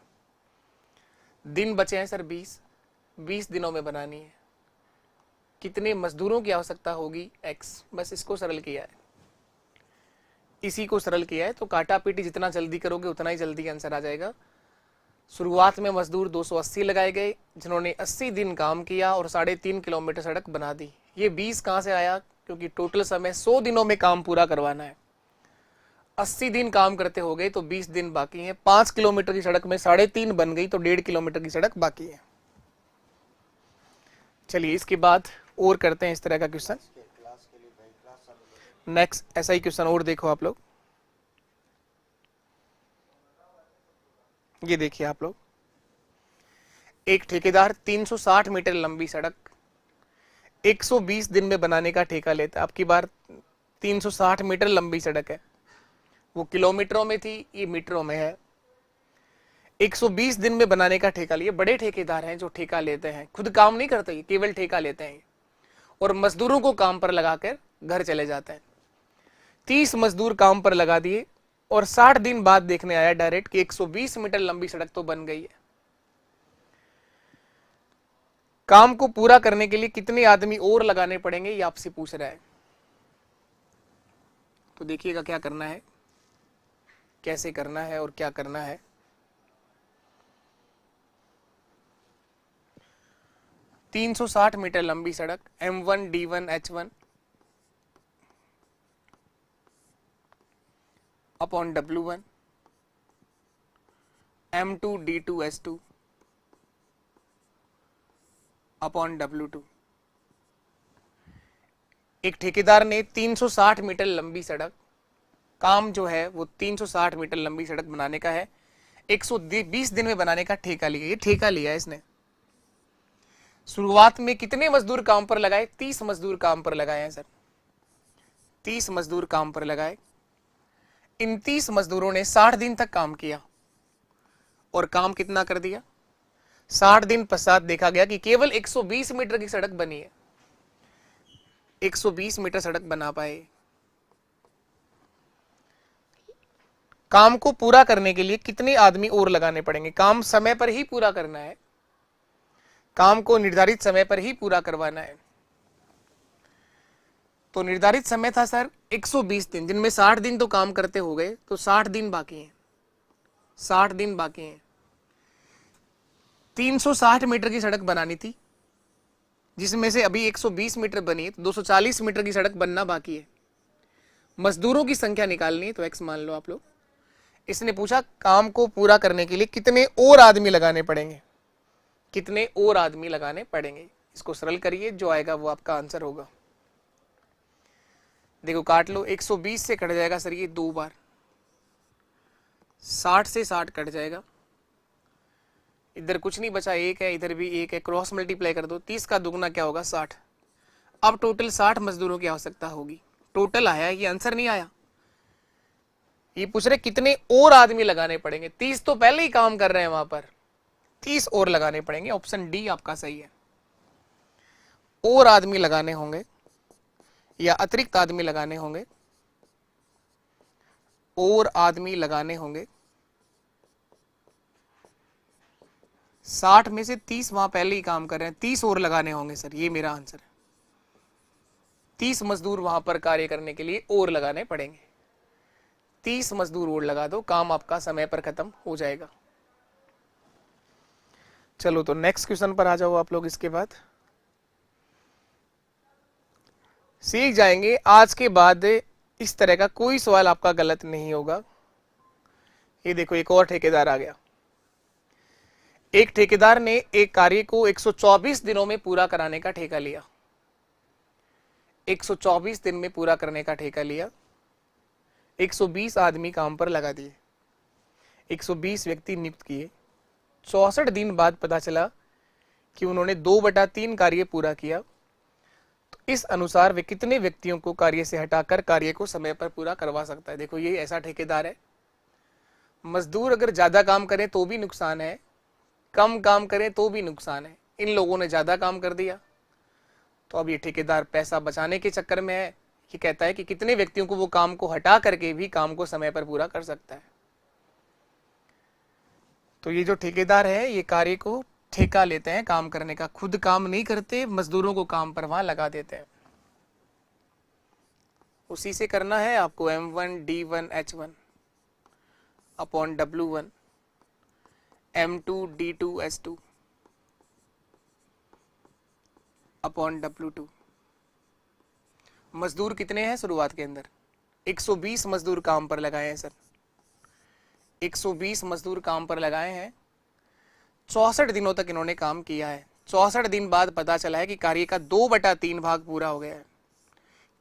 दिन बचे हैं सर 20 दिनों में बनानी है। कितने मजदूरों की आवश्यकता होगी, x। बस इसको सरल किया है, इसी को सरल किया है। तो काटा पीटी जितना जल्दी करोगे उतना ही जल्दी आंसर आ जाएगा। शुरुआत में मजदूर 280 लगाए गए, जिन्होंने 80 दिन काम किया और 3.5 किलोमीटर सड़क बना दी। ये 20 कहां से आया, क्योंकि टोटल समय 100 दिनों में काम पूरा करवाना है। 80 दिन काम करते हो गए तो 20 दिन बाकी हैं। 5 किलोमीटर की सड़क में 3.5 बन गई तो 1.5 किलोमीटर की सड़क बाकी है। चलिए इसके बाद और करते हैं इस तरह का क्वेश्चन। नेक्स्ट ऐसा ही क्वेश्चन और देखो आप लोग, ये देखिए आप लोग, एक ठेकेदार 360 मीटर लंबी सड़क 120 दिन में बनाने का ठेका लेता है। आपकी बार 360 मीटर लंबी सड़क है, वो किलोमीटरों में थी, ये मीटरों में है। 120 दिन में बनाने का ठेका लिए। बड़े ठेकेदार हैं जो ठेका लेते हैं, खुद काम नहीं करते, ये केवल ठेका लेते हैं और मजदूरों को काम पर लगाकर घर चले जाते हैं। 30 मजदूर काम पर लगा दिए और 60 दिन बाद देखने आया डायरेक्ट कि 120 मीटर लंबी सड़क तो बन गई है। काम को पूरा करने के लिए कितने आदमी और लगाने पड़ेंगे, ये आपसे पूछ रहा है। तो देखिएगा क्या करना है, कैसे करना है और क्या करना है। ,360 मीटर लंबी सड़क M1 D1 H1 upon W1 M2 D2 S2 upon W2। एक ठेकेदार ने 360 मीटर लंबी सड़क, काम जो है वो 360 मीटर लंबी सड़क बनाने का है, 120 दिन में बनाने का ठेका लिया। ये ठेका लिया है इसने। शुरुआत में कितने मजदूर काम पर लगाए, 30 मजदूर काम पर लगाए हैं सर। 30 मजदूर काम पर लगाए। इन 30 मजदूरों ने 60 दिन तक काम किया और काम कितना कर दिया। 60 दिन पश्चात देखा गया कि केवल 120 मीटर की सड़क बनी है, 120 मीटर सड़क बना पाए। काम को पूरा करने के लिए कितने आदमी और लगाने पड़ेंगे। काम समय पर ही पूरा करना है, काम को निर्धारित समय पर ही पूरा करवाना है। तो निर्धारित समय था सर 120 दिन, जिनमें 60 दिन तो काम करते हो गए, तो 60 दिन बाकी हैं, 60 दिन बाकी हैं। 360 मीटर की सड़क बनानी थी, जिसमें से अभी 120 मीटर बनी है, तो 240 मीटर की सड़क बनना बाकी है। मजदूरों की संख्या निकालनी है, तो x मान लो आप लोग। इसने पूछा काम को पूरा करने के लिए कितने और आदमी लगाने पड़ेंगे, कितने और आदमी लगाने पड़ेंगे। इसको सरल करिए, जो आएगा वो आपका आंसर होगा। देखो काट लो, 120 से कट जाएगा सर ये 2 बार, 60 से 60 कट जाएगा, इधर कुछ नहीं बचा, 1 है, इधर भी 1 है, क्रॉस मल्टीप्लाई कर दो, 30 का दुगना क्या होगा 60। अब टोटल 60 मजदूरों की आवश्यकता होगी। टोटल आया, ये आंसर नहीं आया। ये पूछ रहे कितने और आदमी लगाने पड़ेंगे। 30 तो पहले ही काम कर रहे हैं वहां पर, 30 और लगाने पड़ेंगे। ऑप्शन डी आपका सही है, और आदमी लगाने होंगे या अतिरिक्त आदमी लगाने होंगे, और आदमी लगाने होंगे। 60 में से 30 वहां पहले ही काम कर रहे हैं, 30 और लगाने होंगे सर, ये मेरा आंसर है। 30 मजदूर वहां पर कार्य करने के लिए और लगाने पड़ेंगे। 30 मजदूर और लगा दो, काम आपका समय पर खत्म हो जाएगा। चलो तो नेक्स्ट क्वेश्चन पर आ जाओ आप लोग। इसके बाद सीख जाएंगे, आज के बाद इस तरह का कोई सवाल आपका गलत नहीं होगा। ये देखो एक और ठेकेदार आ गया। एक ठेकेदार ने एक कार्य को 124 दिनों में पूरा कराने का ठेका लिया। 124 दिन में पूरा करने का ठेका लिया। 120 आदमी काम पर लगा दिए, 120 व्यक्ति नियुक्त किए। 64 दिन बाद पता चला कि उन्होंने 2/3 कार्य पूरा किया। तो इस अनुसार वे कितने व्यक्तियों को कार्य से हटाकर कार्य को समय पर पूरा करवा सकता है। देखो ये ऐसा ठेकेदार है, मजदूर अगर ज्यादा काम करें तो भी नुकसान है, कम काम करें तो भी नुकसान है। इन लोगों ने ज्यादा काम कर दिया, तो अब ये ठेकेदार पैसा बचाने के चक्कर में है। ये कहता है कि कितने व्यक्तियों को वो काम को हटा करके भी काम को समय पर पूरा कर सकता है। तो ये जो ठेकेदार है ये कार्य को ठेका लेते हैं काम करने का, खुद काम नहीं करते, मजदूरों को काम पर वहां लगा देते हैं। उसी से करना है आपको M1 D1 H1 upon W1 M2 D2 S2 upon W2। मजदूर कितने हैं शुरुआत के अंदर? 120 मजदूर काम पर लगाए हैं सर, 120 मजदूर काम पर लगाए हैं। 64 दिनों तक इन्होंने काम किया है। 64 दिन बाद पता चला है कि कार्य का 2/3 भाग पूरा हो गया है।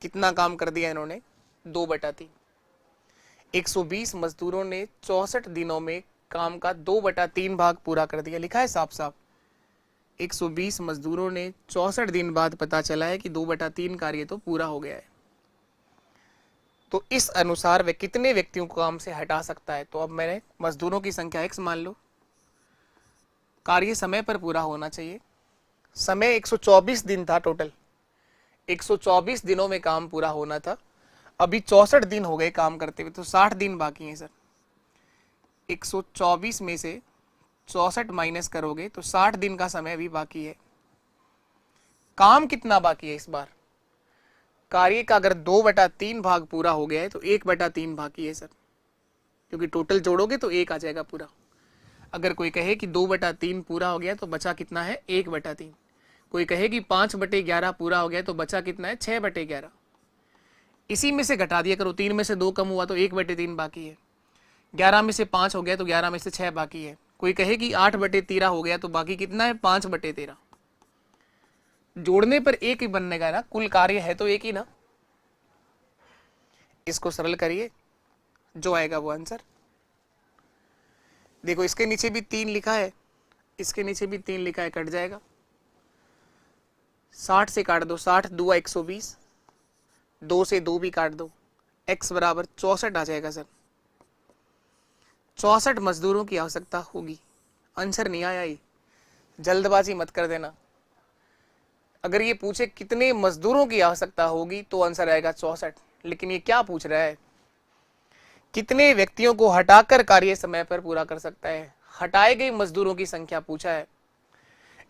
कितना काम कर दिया इन्होंने? 2/3। 120 मजदूरों ने 64 दिनों में काम का 2/3 भाग पूरा कर दिया। लिखा है साफ साफ, 120 मजदूरों ने 64 दिन बाद पता चला है कि 2/3 कार्य तो पूरा हो गया है। तो इस अनुसार वे कितने व्यक्तियों को काम से हटा सकता है। तो अब मैंने मजदूरों की संख्या x मान लो, कार्य समय पर पूरा होना चाहिए। समय 124 दिन था टोटल, 124 दिनों में काम पूरा होना था। अभी 64 दिन हो गए काम करते हुए, तो 60 दिन बाकी हैं सर। 124 में से 64 माइनस करोगे तो 60 दिन का समय अभी बाकी है। काम कितना बाकी है इस बार? कार्य का अगर 2/3 भाग पूरा हो गया है तो 1/3 बाकी है सर, क्योंकि टोटल जोड़ोगे तो 1 आ जाएगा पूरा। अगर कोई कहे कि 2/3 पूरा हो गया तो बचा कितना है? 1/3। कोई कहे कि 5/11 पूरा हो गया तो बचा कितना है? 6/11। इसी में से घटा दिया करो, 3 में से 2 कम हुआ तो 1/3 बाकी है। 11 में से 5 हो गया तो 11 में से 6 बाकी है। कोई कहे कि 8/13 हो गया तो बाकी कितना है? 5/13। जोड़ने पर एक ही बनने का ना, कुल कार्य है तो एक ही ना। इसको सरल करिए, जो आएगा वो आंसर। देखो इसके नीचे भी 3 लिखा है, इसके नीचे भी 3 लिखा है, कट जाएगा। 60 से काट दो, 60 2 120, 2 से 2 भी काट दो, x बराबर 64 आ जाएगा सर। 64 मजदूरों की आवश्यकता होगी। आंसर नहीं आया, ये जल्दबाजी मत कर देना। अगर ये पूछे कितने मजदूरों की आवश्यकता होगी तो आंसर आएगा 64। लेकिन ये क्या पूछ रहा है? कितने व्यक्तियों को हटाकर कार्य समय पर पूरा कर सकता है। हटाए गए मजदूरों की संख्या पूछा है।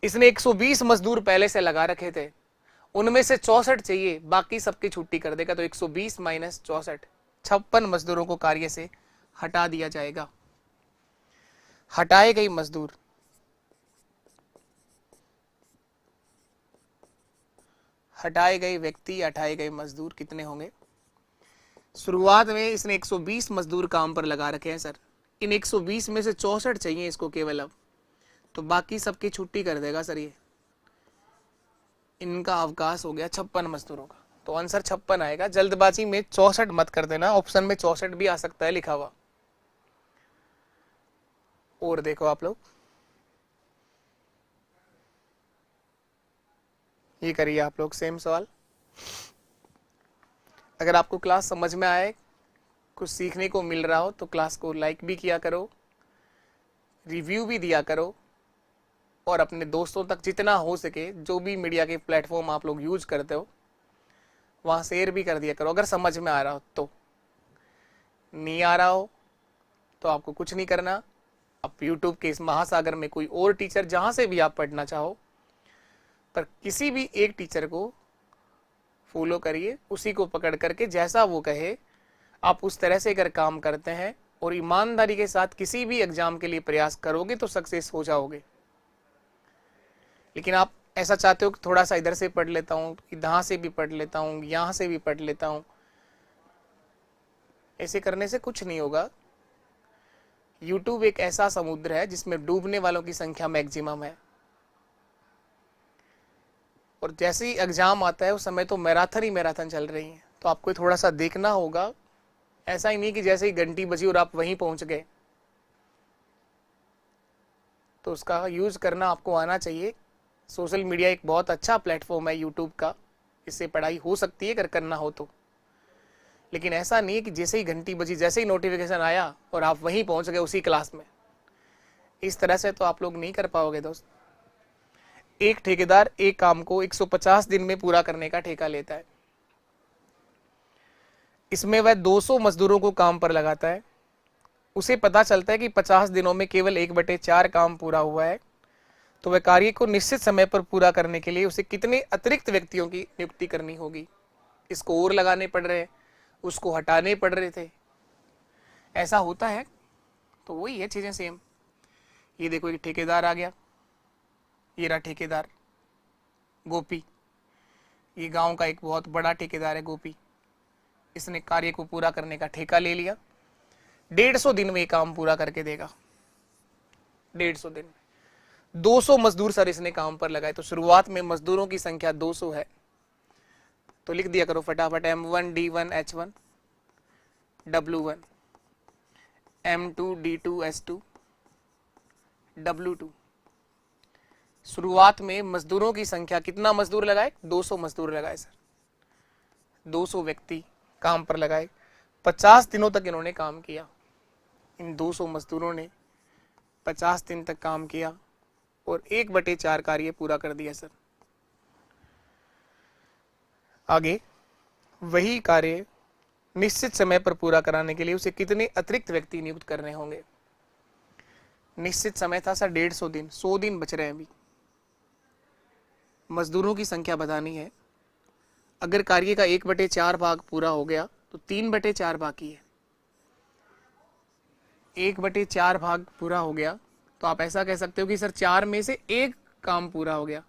इसने 120 मजदूर पहले से लगा रखे थे, उनमें से 64 चाहिए, बाकी सबकी छुट्टी कर देगा। तो 120 माइनस 64, 56 मजदूरों को कार्य से हटा दिया जाएगा। हटाए गए मजदूर, हटाए गए व्यक्ति, हटाए गए मजदूर कितने होंगे? शुरुआत में इसने 120 मजदूर काम पर लगा रखे हैं सर। इन 120 में से 64 चाहिए इसको केवल अब, तो बाकी सबकी छुट्टी कर देगा सर। ये इनका अवकाश हो गया 56 मजदूरों का, तो आंसर 56 आएगा। जल्दबाजी में 64 मत कर देना, ऑप्शन में 64 भी आ सकता है लिखा हुआ। और देखो आप लोग, ये करिए आप लोग सेम सवाल। अगर आपको क्लास समझ में आए, कुछ सीखने को मिल रहा हो तो क्लास को लाइक भी किया करो, रिव्यू भी दिया करो, और अपने दोस्तों तक जितना हो सके, जो भी मीडिया के प्लेटफॉर्म आप लोग यूज करते हो वहाँ शेयर भी कर दिया करो। अगर समझ में आ रहा हो तो, नहीं आ रहा हो तो आपको कुछ नहीं करना। आप यूट्यूब के इस महासागर में कोई और टीचर, जहाँ से भी आप पढ़ना चाहो, पर किसी भी एक टीचर को फॉलो करिए, उसी को पकड़ करके जैसा वो कहे आप उस तरह से अगर काम करते हैं और ईमानदारी के साथ किसी भी एग्जाम के लिए प्रयास करोगे तो सक्सेस हो जाओगे। लेकिन आप ऐसा चाहते हो कि थोड़ा सा इधर से पढ़ लेता हूँ, यहाँ से भी पढ़ लेता हूँ, यहाँ से भी पढ़ लेता हूँ, ऐसे करने से कुछ नहीं होगा। यूट्यूब एक ऐसा समुद्र है जिसमें डूबने वालों की संख्या मैक्सिमम है, और जैसे ही एग्जाम आता है उस समय तो मैराथन ही मैराथन चल रही है। तो आपको थोड़ा सा देखना होगा, ऐसा ही नहीं कि जैसे ही घंटी बजी और आप वहीं पहुंच गए। तो उसका यूज करना आपको आना चाहिए। सोशल मीडिया एक बहुत अच्छा प्लेटफॉर्म है यूट्यूब का, इससे पढ़ाई हो सकती है अगर करना हो तो। लेकिन ऐसा नहीं है कि जैसे ही घंटी बजी, जैसे ही नोटिफिकेशन आया और आप वहीं पहुंच गए उसी क्लास में। इस तरह से तो आप लोग नहीं कर पाओगे दोस्त। एक ठेकेदार एक काम को 150 दिन में पूरा करने का ठेका लेता है। इसमें वह 200 मजदूरों को काम पर लगाता है। उसे पता चलता है कि 50 दिनों में केवल 1/4 काम पूरा हुआ है, तो वह कार्य को निश्चित समय पर पूरा करने के लिए उसे कितने अतिरिक्त व्यक्तियों की नियुक्ति करनी होगी। इसको और लगाने पड़ रहे, उसको हटाने पड़ रहे थे, ऐसा होता है। तो वही है चीजें सेम। ये देखो एक ठेकेदार आ गया, ये रहा ठेकेदार गोपी। ये गांव का एक बहुत बड़ा ठेकेदार है गोपी। इसने कार्य को पूरा करने का ठेका ले लिया। 150 दिन में काम पूरा करके देगा। 150 दिन में 200 मजदूर सर इसने काम पर लगाए। तो शुरुआत में मजदूरों की संख्या 200 है, तो लिख दिया करो फटाफट M1 D1 H1 W1 M2 D2 S2 W2। शुरुआत में मजदूरों की संख्या, कितना मजदूर लगाए? 200 मजदूर लगाए सर, 200 व्यक्ति काम पर लगाए। 50 दिनों तक इन्होंने काम किया। इन 200 मजदूरों ने 50 दिन तक काम किया और 1/4 कार्य पूरा कर दिया सर। आगे वही कार्य निश्चित समय पर पूरा कराने के लिए उसे कितने अतिरिक्त व्यक्ति नियुक्त करने होंगे। निश्चित समय था सर 150 दिन, 100 दिन बच रहे हैं अभी। मजदूरों की संख्या बतानी है। अगर कार्य का 1/4 भाग पूरा हो गया तो 3/4 बाकी है। 1/4 भाग पूरा हो गया तो आप ऐसा कह सकते हो कि सर 4 में से 1 काम पूरा हो गया,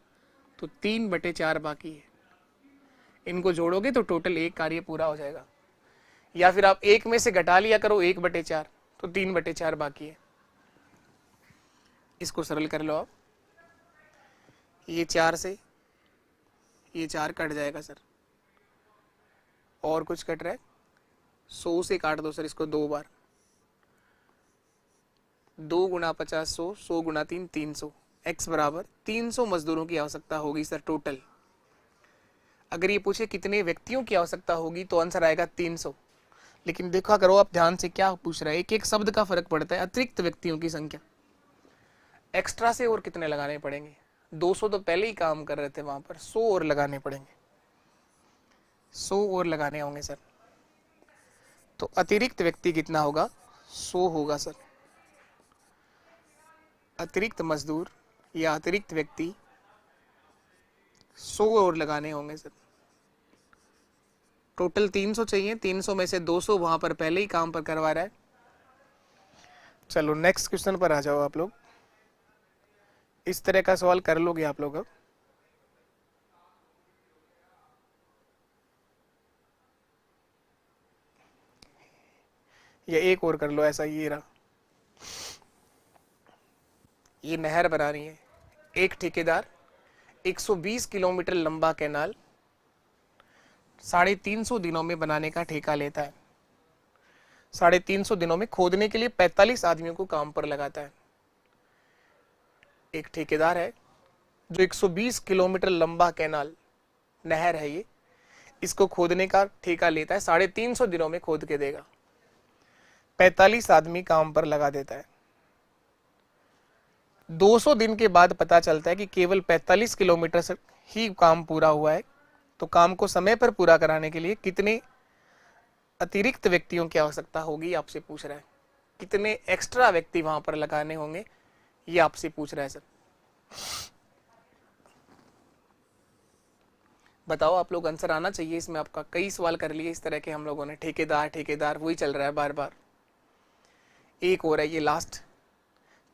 तो 3/4 बाकी है। इनको जोड़ोगे तो टोटल 1 कार्य पूरा हो जाएगा। या फिर आप 1 में से घटा लिया करो 1/4, तो 3/4 बाकी है। इसको सरल कर लो आप। ये 4 से ये 4 कट जाएगा सर, और कुछ कट रहा है? 100 से काट दो सर इसको 2 बार। 2 × 50 100, 100 × 3 300। x बराबर 300 मजदूरों की आवश्यकता होगी सर टोटल। अगर ये पूछे कितने व्यक्तियों की आवश्यकता होगी तो आंसर आएगा 300। लेकिन देखा करो आप ध्यान से, क्या पूछ रहा है, एक एक शब्द का फर्क पड़ता है। अतिरिक्त व्यक्तियों की संख्या, एक्स्ट्रा से और कितने लगाने पड़ेंगे? 200 तो पहले ही काम कर रहे थे वहां पर, 100 और लगाने पड़ेंगे, 100 और लगाने होंगे सर। तो अतिरिक्त व्यक्ति कितना होगा? 100 होगा सर। अतिरिक्त मजदूर या अतिरिक्त व्यक्ति 100 और लगाने होंगे सर। टोटल 300 चाहिए, 300 में से 200 वहां पर पहले ही काम पर करवा रहा है। चलो नेक्स्ट क्वेश्चन पर आ जाओ आप लोग। इस तरह का सवाल कर लोगे आप लोग अब? या एक और कर लो ऐसा। ये रहा, ये नहर बनानी है। एक ठेकेदार 120 किलोमीटर लंबा कैनाल 350 दिनों में बनाने का ठेका लेता है। 350 दिनों में खोदने के लिए 45 आदमियों को काम पर लगाता है। एक ठेकेदार है जो 120 किलोमीटर लंबा कैनाल, नहर है ये, इसको खोदने का ठेका लेता है। 350 दिनों में खोद के देगा। 45 आदमी काम पर लगा देता है। 200 दिन के बाद पता चलता है कि केवल 45 किलोमीटर से ही काम पूरा हुआ है। तो काम को समय पर पूरा कराने के लिए कितने अतिरिक्त व्यक्तियों की आवश्यकता होगी, आपसे पूछ रहा है। कितने एक्स्ट्रा व्यक्ति वहां पर लगाने होंगे, ये आपसे पूछ रहा है सर। बताओ आप लोग, आंसर आना चाहिए इसमें आपका। कई सवाल कर लिए इस तरह के हम लोगों ने। ठेकेदार ठेकेदार वही चल रहा है बार बार। एक और है ये लास्ट।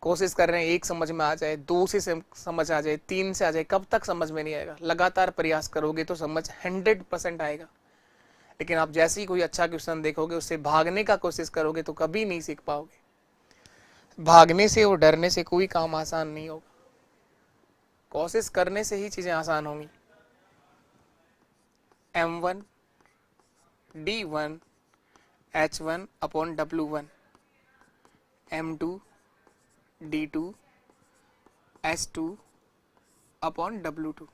कोशिश कर रहे हैं एक समझ में आ जाए, दो से समझ आ जाए, तीन से आ जाए, कब तक समझ में नहीं आएगा? लगातार प्रयास करोगे तो समझ 100% आएगा। लेकिन आप जैसे ही कोई अच्छा क्वेश्चन देखोगे उससे भागने का कोशिश करोगे तो कभी नहीं सीख पाओगे। भागने से और डरने से कोई काम आसान नहीं होगा, कोशिश करने से ही चीजें आसान होंगी। M1 D1 H1 upon W1, M2 D2 H2 upon W2।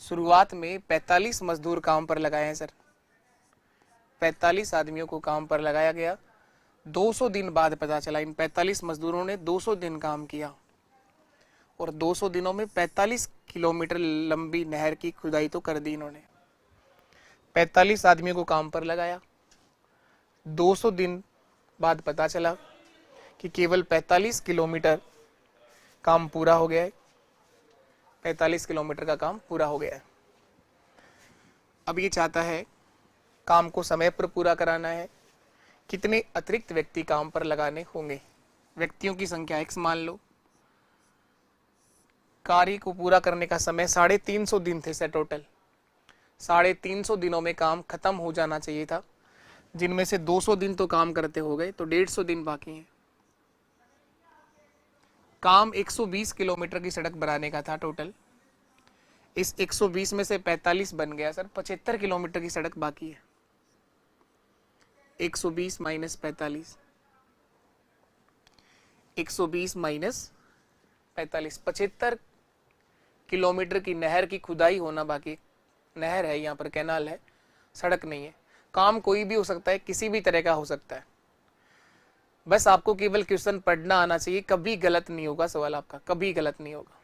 शुरुआत में 45 मजदूर काम पर लगाए हैं सर, 45 आदमियों को काम पर लगाया गया। 200 दिन बाद पता चला इन 45 मजदूरों ने 200 दिन काम किया और 200 दिनों में 45 किलोमीटर लंबी नहर की खुदाई तो कर दी इन्होंने। 45 आदमियों को काम पर लगाया, 200 दिन बाद पता चला कि केवल 45 किलोमीटर काम पूरा हो गया है, 45 किलोमीटर का काम पूरा हो गया है। अब ये चाहता है काम को समय पर पूरा कराना है, कितने अतिरिक्त व्यक्ति काम पर लगाने होंगे? व्यक्तियों की संख्या x मान लो, कार्य को पूरा करने का समय 350 दिन थे सर टोटल। 350 दिनों में काम खत्म हो जाना चाहिए था, जिनमें से 200 दिन तो काम करते हो गए, तो 150 दिन बाकी हैं। काम 120 किलोमीटर की सड़क बनाने का था टोटल, इस 120 में से 45 बन गया सर, 75 किलोमीटर की सड़क बाकी है। 120 माइनस 45, 120 माइनस 45, 75 किलोमीटर की नहर की खुदाई होना बाकी। नहर है यहाँ पर, कैनाल है, सड़क नहीं है। काम कोई भी हो सकता है, किसी भी तरह का हो सकता है, बस आपको केवल क्वेश्चन पढ़ना आना चाहिए, कभी गलत नहीं होगा सवाल आपका, कभी गलत नहीं होगा।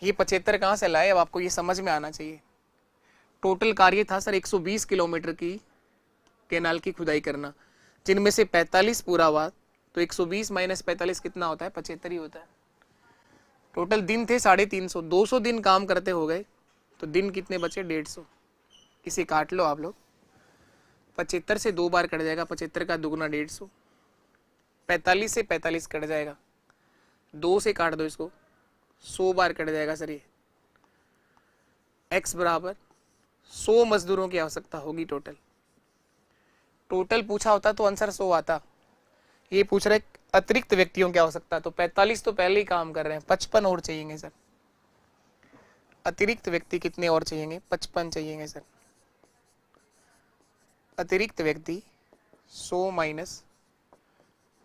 ये 75 कहाँ से लाए, अब आपको ये समझ में आना चाहिए। टोटल कार्य था सर 120 किलोमीटर की कैनाल की खुदाई करना, जिनमें से 45 पूरा हुआ, तो 120 माइनस 45 कितना होता है? 75 ही होता है। टोटल दिन थे 350, 200 दिन काम करते हो गए, तो दिन कितने बचे? 150। इसे काट लो आप लोग, 75 से 2 बार कट जाएगा, 75 का दुगुना 150। 45 से 45 कट जाएगा, 2 से काट दो इसको, 100 बार कट जाएगा सर। ये x बराबर 100 मजदूरों की आवश्यकता होगी टोटल। टोटल पूछा होता तो आंसर 100 आता, ये पूछ रहे अतिरिक्त व्यक्तियों की आवश्यकता, तो 45 तो पहले ही काम कर रहे हैं, 55 और चाहिए सर। अतिरिक्त व्यक्ति कितने और चाहिए? 55 चाहिए सर। अतिरिक्त व्यक्ति 100 माइनस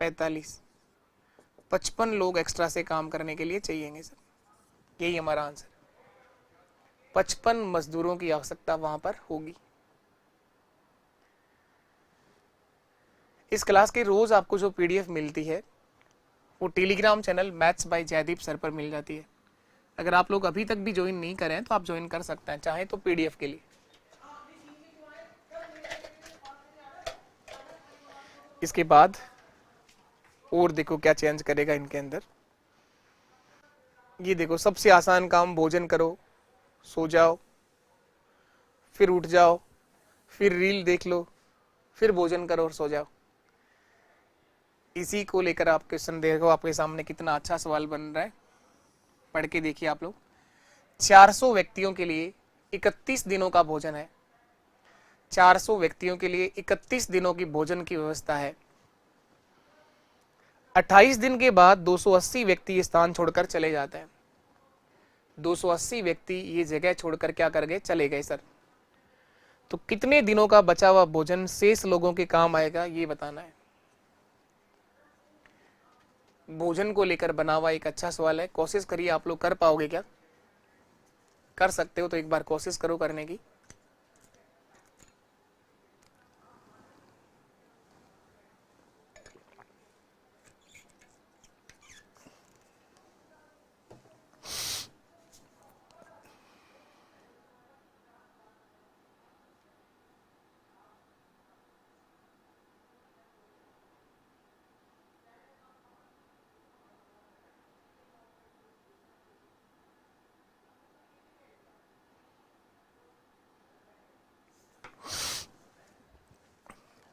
45, 55 लोग एक्स्ट्रा से काम करने के लिए चाहिए सर, यही हमारा आंसर। 55 मजदूरों की आवश्यकता वहां पर होगी। इस क्लास के रोज आपको जो पीडीएफ मिलती है वो Telegram channel maths by Jaydeep sir पर मिल जाती है। अगर आप लोग अभी तक भी ज्वाइन नहीं करें हैं तो आप ज्वाइन कर सकते हैं, चाहे तो पीडीएफ के लिए। इसके बाद और देखो क्या चेंज करेगा इनके अंदर। ये देखो, सबसे आसान काम, भोजन करो, सो जाओ, फिर उठ जाओ, फिर रील देख लो, फिर भोजन करो और सो जाओ। इसी को लेकर आप क्वेश्चन देखो, आपके सामने कितना अच्छा सवाल बन रहा है, पढ़ के देखिए आप लोग। 400 व्यक्तियों के लिए 31 दिनों का भोजन है, 400 व्यक्तियों के लिए 31 दिनों की भोजन की व्यवस्था है। 28 दिन के बाद 280 व्यक्ति स्थान छोड़कर चले जाते हैं। 280 व्यक्ति ये जगह छोड़कर क्या कर गए? चले गए सर। तो कितने दिनों का बचा हुआ भोजन शेष लोगों के काम आएगा, ये बताना है। भोजन को लेकर बना हुआ एक अच्छा सवाल है, कोशिश करिए आप लोग कर पाओगे क्या? कर सकते हो तो एक बार कोशिश करो करने की।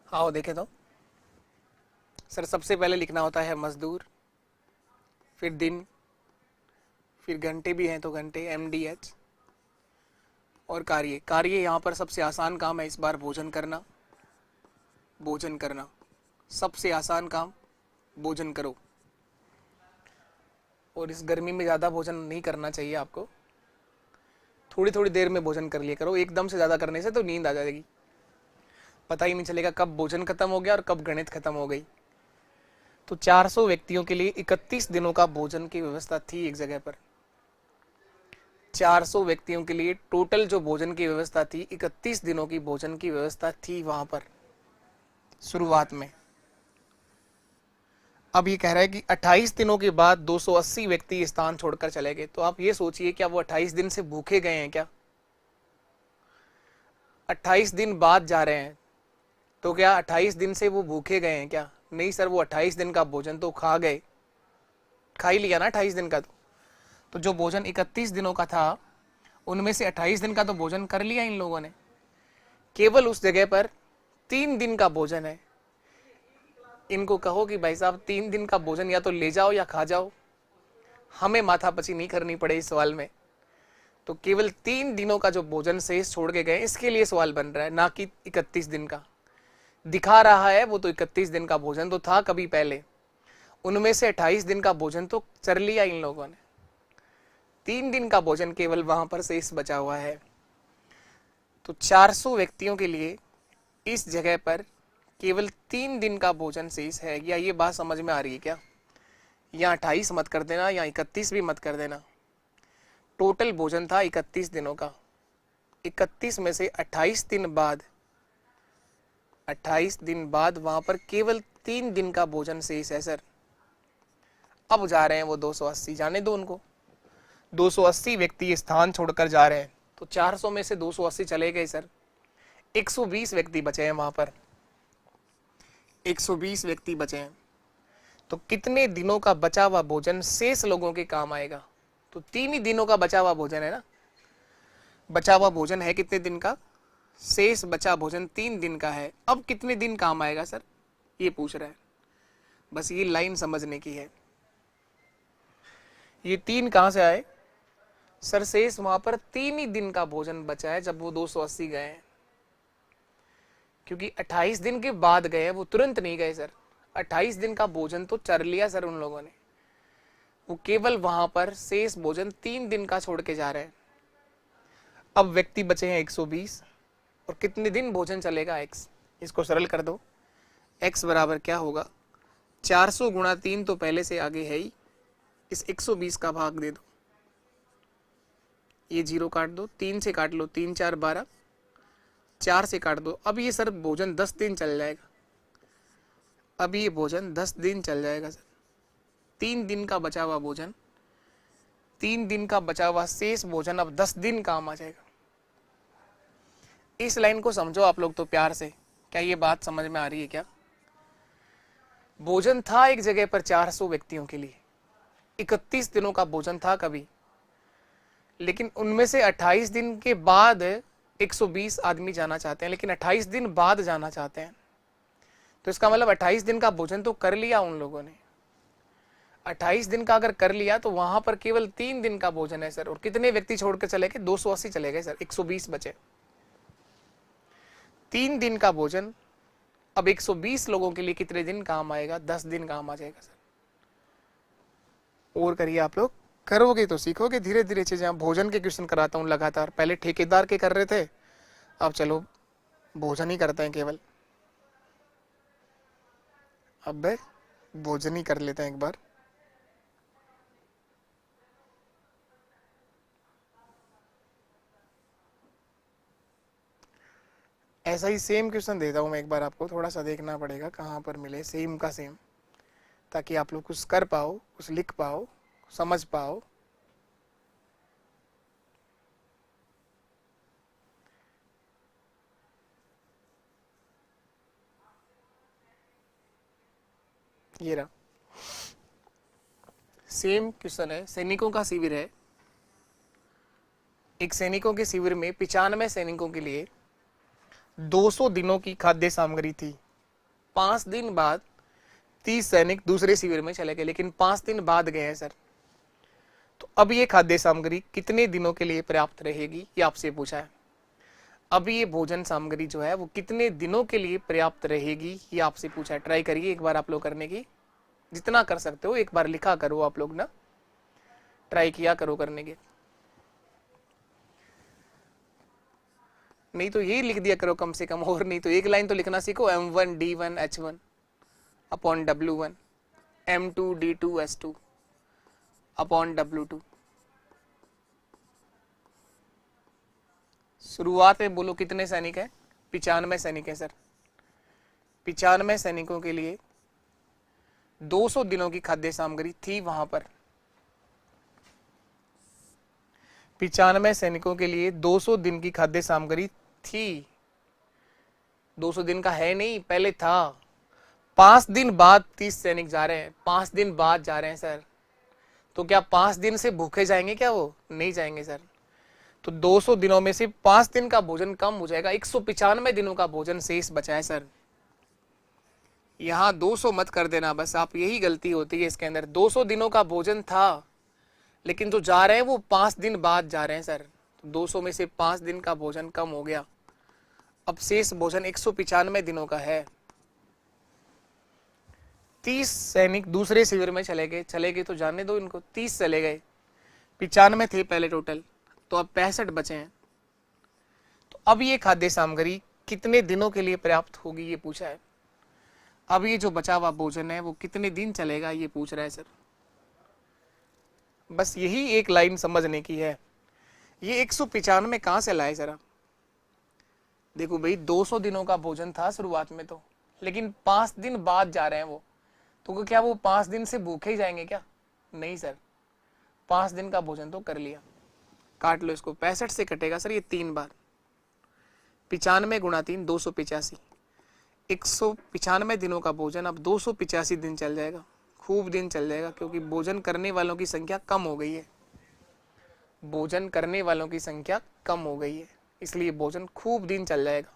आओ देखे तो। सर सबसे पहले लिखना होता है मजदूर, फिर दिन, फिर घंटे भी हैं तो घंटे, MDH। और कार्य, कार्य यहाँ पर सबसे आसान काम है इस बार भोजन करना। भोजन करना सबसे आसान काम, भोजन करो। और इस गर्मी में ज़्यादा भोजन नहीं करना चाहिए आपको, थोड़ी थोड़ी देर में भोजन कर लिया करो। एकदम से ज़्यादा करने से तो नींद आ जाएगी, पता ही नहीं चलेगा कब भोजन खत्म हो गया और कब गणित खत्म हो गई। तो 400 व्यक्तियों के लिए 31 दिनों का भोजन की व्यवस्था थी एक जगह पर। 400 व्यक्तियों के लिए टोटल जो भोजन की व्यवस्था थी, 31 दिनों की भोजन की व्यवस्था थी वहां पर शुरुआत में। अब ये कह रहा है कि 28 दिनों के बाद 280 व्यक्ति स्थान छोड़कर चले गए। तो आप ये सोचिए, क्या वो 28 दिन से भूखे गए हैं क्या? 28 दिन बाद जा रहे हैं, तो क्या 28 दिन से वो भूखे गए हैं क्या? नहीं सर, वो 28 दिन का भोजन तो खा गए, खा ही लिया ना 28 दिन का। तो जो भोजन 31 दिनों का था, उनमें से 28 दिन का तो भोजन कर लिया इन लोगों ने। केवल उस जगह पर 3 दिन का भोजन है। इनको कहो कि भाई साहब 3 दिन का भोजन या तो ले जाओ या खा जाओ, हमें माथापची नहीं करनी पड़े इस सवाल में। तो केवल 3 दिनों का जो भोजन शेष छोड़ के गए, इसके लिए सवाल बन रहा है, ना कि 31 दिन का। दिखा रहा है वो तो 31 दिन का भोजन तो था कभी पहले, उनमें से 28 दिन का भोजन तो चर लिया इन लोगों ने। 3 दिन का भोजन केवल वहां पर शेष बचा हुआ है। तो 400 व्यक्तियों के लिए इस जगह पर केवल 3 दिन का भोजन शेष है। या ये बात समझ में आ रही है क्या? या 28 मत कर देना, या 31 भी मत कर देना। टोटल भोजन था 31 दिनों का, 31 में से 28 दिन बाद, 28 दिन बाद वहां पर केवल 3 दिन का भोजन शेष है सर। अब जा रहे हैं वो 280, जाने दो उनको। 280 व्यक्ति स्थान छोड़कर जा रहे हैं, तो 400 में से 280 चले गए सर, 120 व्यक्ति बचे हैं वहां पर, 120 व्यक्ति बचे हैं। तो कितने दिनों का बचा हुआ भोजन शेष लोगों के काम आएगा? तो 3 ही दिनों का बचा हुआ भोजन है ना। बचा हुआ भोजन है कितने दिन का? शेष बचा भोजन 3 दिन का है। अब कितने दिन काम आएगा सर, ये पूछ रहा है। बस ये लाइन समझने की है। ये 3 कहां से आए सर? शेष वहां पर 3 ही दिन का भोजन बचा है जब वो 280 गए हैं, क्योंकि 28 दिन के बाद गए, वो तुरंत नहीं गए सर। 28 दिन का भोजन तो चर लिया सर उन लोगों ने, वो केवल वहां पर शेष भोजन 3 दिन का छोड़ के जा रहे हैं। अब व्यक्ति बचे हैं 120, और कितने दिन भोजन चलेगा x? इसको सरल कर दो। x बराबर क्या होगा? 400 गुणा 3 तो पहले से आगे है ही, इस 120 का भाग दे दो, ये 0 काट दो, 3 से काट लो, 3 4 12, 4 से काट दो। अब ये सर भोजन 10 दिन चल जाएगा। अब ये भोजन 10 दिन चल जाएगा सर। 3 दिन का बचा हुआ भोजन, 3 दिन का बचा हुआ शेष भोजन अब 10 दिन काम आ जाएगा। इस लाइन को समझो आप लोग तो प्यार से। क्या ये बात समझ में आ रही है क्या? भोजन था एक जगह पर 400 व्यक्तियों के लिए, 31 दिनों का भोजन था कभी, लेकिन उनमें से 28 दिन के बाद 120 आदमी जाना चाहते हैं, लेकिन 28 दिन बाद जाना चाहते हैं। तो इसका मतलब 28 दिन का भोजन तो कर लिया उन लोगों ने। 28 दिन का अगर कर लिया तो वहां पर केवल 3 दिन का भोजन है सर। और कितने व्यक्ति छोड़कर चले गए? 280 चले गए सर, 120 बचे। 3 दिन का भोजन अब 120 लोगों के लिए कितने दिन काम आएगा? 10 दिन काम आ जाएगा सर। और करिए आप लोग, करोगे तो सीखोगे धीरे धीरे चीजें। भोजन के क्वेश्चन कराता हूँ लगातार, पहले ठेकेदार के कर रहे थे, अब चलो भोजन ही करते हैं केवल। अब भोजन ही कर लेते हैं एक बार। ऐसा ही सेम क्वेश्चन देता हूँ मैं एक बार आपको, थोड़ा सा देखना पड़ेगा कहाँ पर मिले सेम का सेम, ताकि आप लोग कुछ कर पाओ, कुछ लिख पाओ, समझ पाओ। ये रहा सेम क्वेश्चन है, सैनिकों का शिविर है। एक सैनिकों के शिविर में 95 सैनिकों के लिए 200 दिनों की खाद्य सामग्री थी। 5 दिन बाद 30 सैनिक दूसरे शिविर में चले गए, लेकिन 5 दिन बाद गए हैं सर। तो अब ये खाद्य सामग्री कितने दिनों के लिए पर्याप्त रहेगी, ये आपसे पूछा है। अब ये भोजन सामग्री जो है वो कितने दिनों के लिए पर्याप्त रहेगी, ये आपसे पूछा है। ट्राई करिए एक बार आप लोग करने की, जितना कर सकते हो एक बार लिखा करो आप लोग ना, ट्राई किया करो करने के। नहीं तो यही लिख दिया करो कम से कम, और नहीं तो एक लाइन तो लिखना सीखो, M1 D1 H1 upon W1 M2 D2 S2 upon W2। शुरुआत में बोलो कितने सैनिक है? 95 सैनिक है सर। 95 सैनिकों के लिए 200 दिनों की खाद्य सामग्री थी वहां पर। 95 सैनिकों के लिए 200 दिन की खाद्य सामग्री थी। 200 दिन का है नहीं, पहले था। 5 दिन बाद 30 सैनिक जा रहे हैं, 5 दिन बाद जा रहे हैं सर। तो क्या 5 दिन से भूखे जाएंगे क्या? वो नहीं जाएंगे सर। तो 200 दिनों में से 5 दिन का भोजन कम हो जाएगा, 195 दिनों का भोजन शेष बचा है सर। यहां 200 मत कर देना बस, आप यही गलती होती है इसके अंदर। 200 दिनों का भोजन था, लेकिन जो जा रहे हैं वो 5 दिन बाद जा रहे हैं सर। तो 200 में से 5 दिन का भोजन कम हो गया, अब शेष भोजन 195 दिनों का है। 30 सैनिक दूसरे शिविर में चले गए तो जाने दो इनको, 30 चले गए, 95 थे पहले टोटल, तो अब 65 बचे हैं। तो अब ये खाद्य सामग्री कितने दिनों के लिए पर्याप्त होगी, ये पूछा है। अब ये जो बचा हुआ भोजन है वो कितने दिन चलेगा, ये पूछ रहा है सर। बस यही एक लाइन समझने की है। ये 195 कहां से लाए जरा? देखो भाई, 200 दिनों का भोजन था शुरुआत में तो, लेकिन 5 दिन बाद जा रहे हैं वो, तो क्या वो 5 दिन से भूखे ही जाएंगे क्या? नहीं सर, 5 दिन का भोजन तो कर लिया। काट लो इसको, 65 से कटेगा सर ये 3 बार। 95 गुणा 3 285, 195 दिनों का भोजन अब 285 दिन चल जाएगा। खूब दिन चल जाएगा, क्योंकि भोजन करने वालों की संख्या कम हो गई है। भोजन करने वालों की संख्या कम हो गई है, इसलिए भोजन खूब दिन चल जाएगा।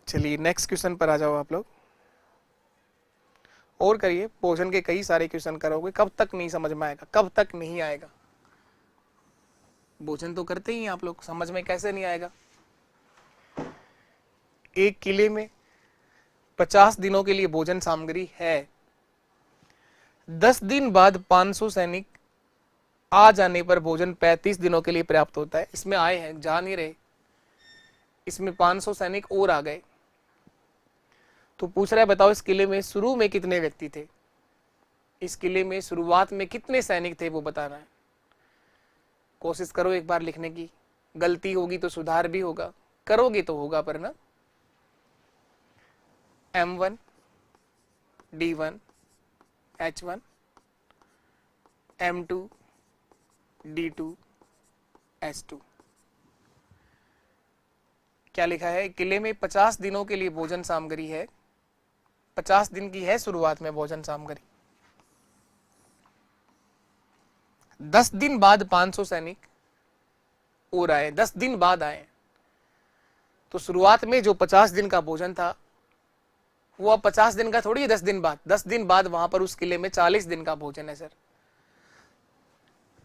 चलिए नेक्स्ट क्वेश्चन पर आ जाओ आप लोग, और करिए। भोजन के कई सारे क्वेश्चन करोगे, कब तक नहीं समझ में आएगा, कब तक नहीं आएगा? भोजन तो करते ही आप लोग, समझ में कैसे नहीं आएगा? एक किले में 50 दिनों के लिए भोजन सामग्री है। 10 दिन बाद 500 सैनिक आ जाने पर भोजन 35 दिनों के लिए पर्याप्त होता है। इसमें आए हैं, जा नहीं रहे, इसमें 500 सैनिक और आ गए। तो पूछ रहा है बताओ इस किले में शुरू में कितने व्यक्ति थे? इस किले में शुरुआत में कितने सैनिक थे वो बताना है। कोशिश करो एक बार लिखने की, गलती होगी तो सुधार भी होगा, करोगे तो होगा पर ना। M1 D1 H1 M2 D2 S2। क्या लिखा है? किले में 50 दिनों के लिए भोजन सामग्री है, 50 दिन की है शुरुआत में भोजन सामग्री। 10 दिन बाद 500 सैनिक और आए, 10 दिन बाद आए। तो शुरुआत में जो 50 दिन का भोजन था वो अब 50 दिन का थोड़ी है, 10 दिन बाद। 10 दिन बाद वहां पर उस किले में 40 दिन का भोजन है सर।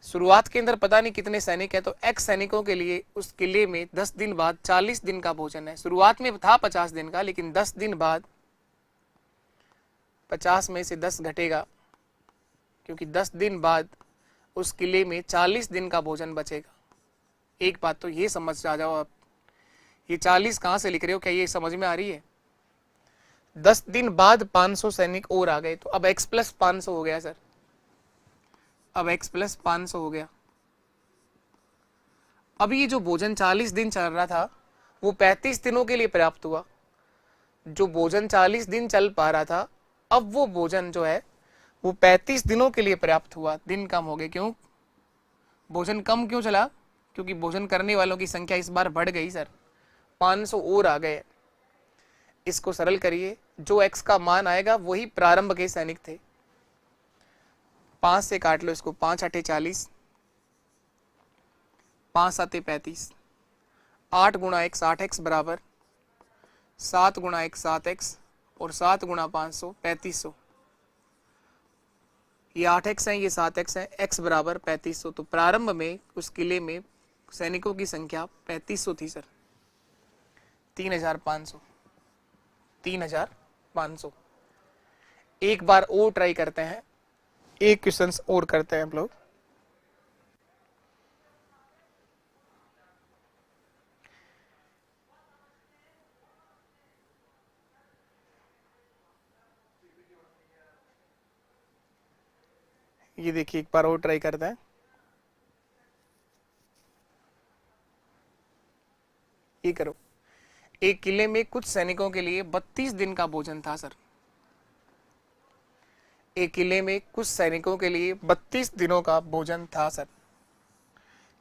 शुरुआत के अंदर पता नहीं कितने सैनिक है, तो X सैनिकों के लिए उस किले में 10 दिन बाद 40 दिन का भोजन है। शुरुआत में था 50 दिन का, लेकिन 10 दिन बाद 50 में से 10 घटेगा, क्योंकि 10 दिन बाद उस किले में 40 दिन का भोजन बचेगा। एक बात तो ये समझ आ जाओ आप, ये 40 कहां से लिख रहे हो, क्या ये समझ में आ रही है? 10 दिन बाद 500 सैनिक और आ गए, तो अब X प्लस 500 हो गया सर। अब X प्लस 500 हो गया। अब ये जो भोजन 40 दिन चल रहा था वो 35 दिनों के लिए पर्याप्त हुआ। जो भोजन 40 दिन चल पा रहा था, अब वो भोजन जो है वो 35 दिनों के लिए पर्याप्त हुआ। दिन कम हो गए, क्यों? भोजन कम क्यों चला? क्योंकि भोजन करने वालों की संख्या इस बार बढ़ गई सर, 500 और आ गए। इसको सरल करिए, जो X का मान आएगा वही प्रारंभ के सैनिक थे। 5 से काट लो इसको, 5 8 40, 5 7 35, 8 गुणा x 8x बराबर 7 गुणा x 7x और 7 गुणा 500 3500। ये 8x है, ये 7x है, x बराबर 3500। तो प्रारंभ में उस किले में सैनिकों की संख्या 3500 थी सर। 3500, 3500। एक बार और ट्राई करते हैं, एक क्वेश्चन और करते हैं हम लोग। ये देखिए एक बार और ट्राई करते हैं। ये करो, एक किले में कुछ सैनिकों के लिए 32 दिन का भोजन था सर। एक किले में कुछ सैनिकों के लिए 32 दिनों का भोजन था सर।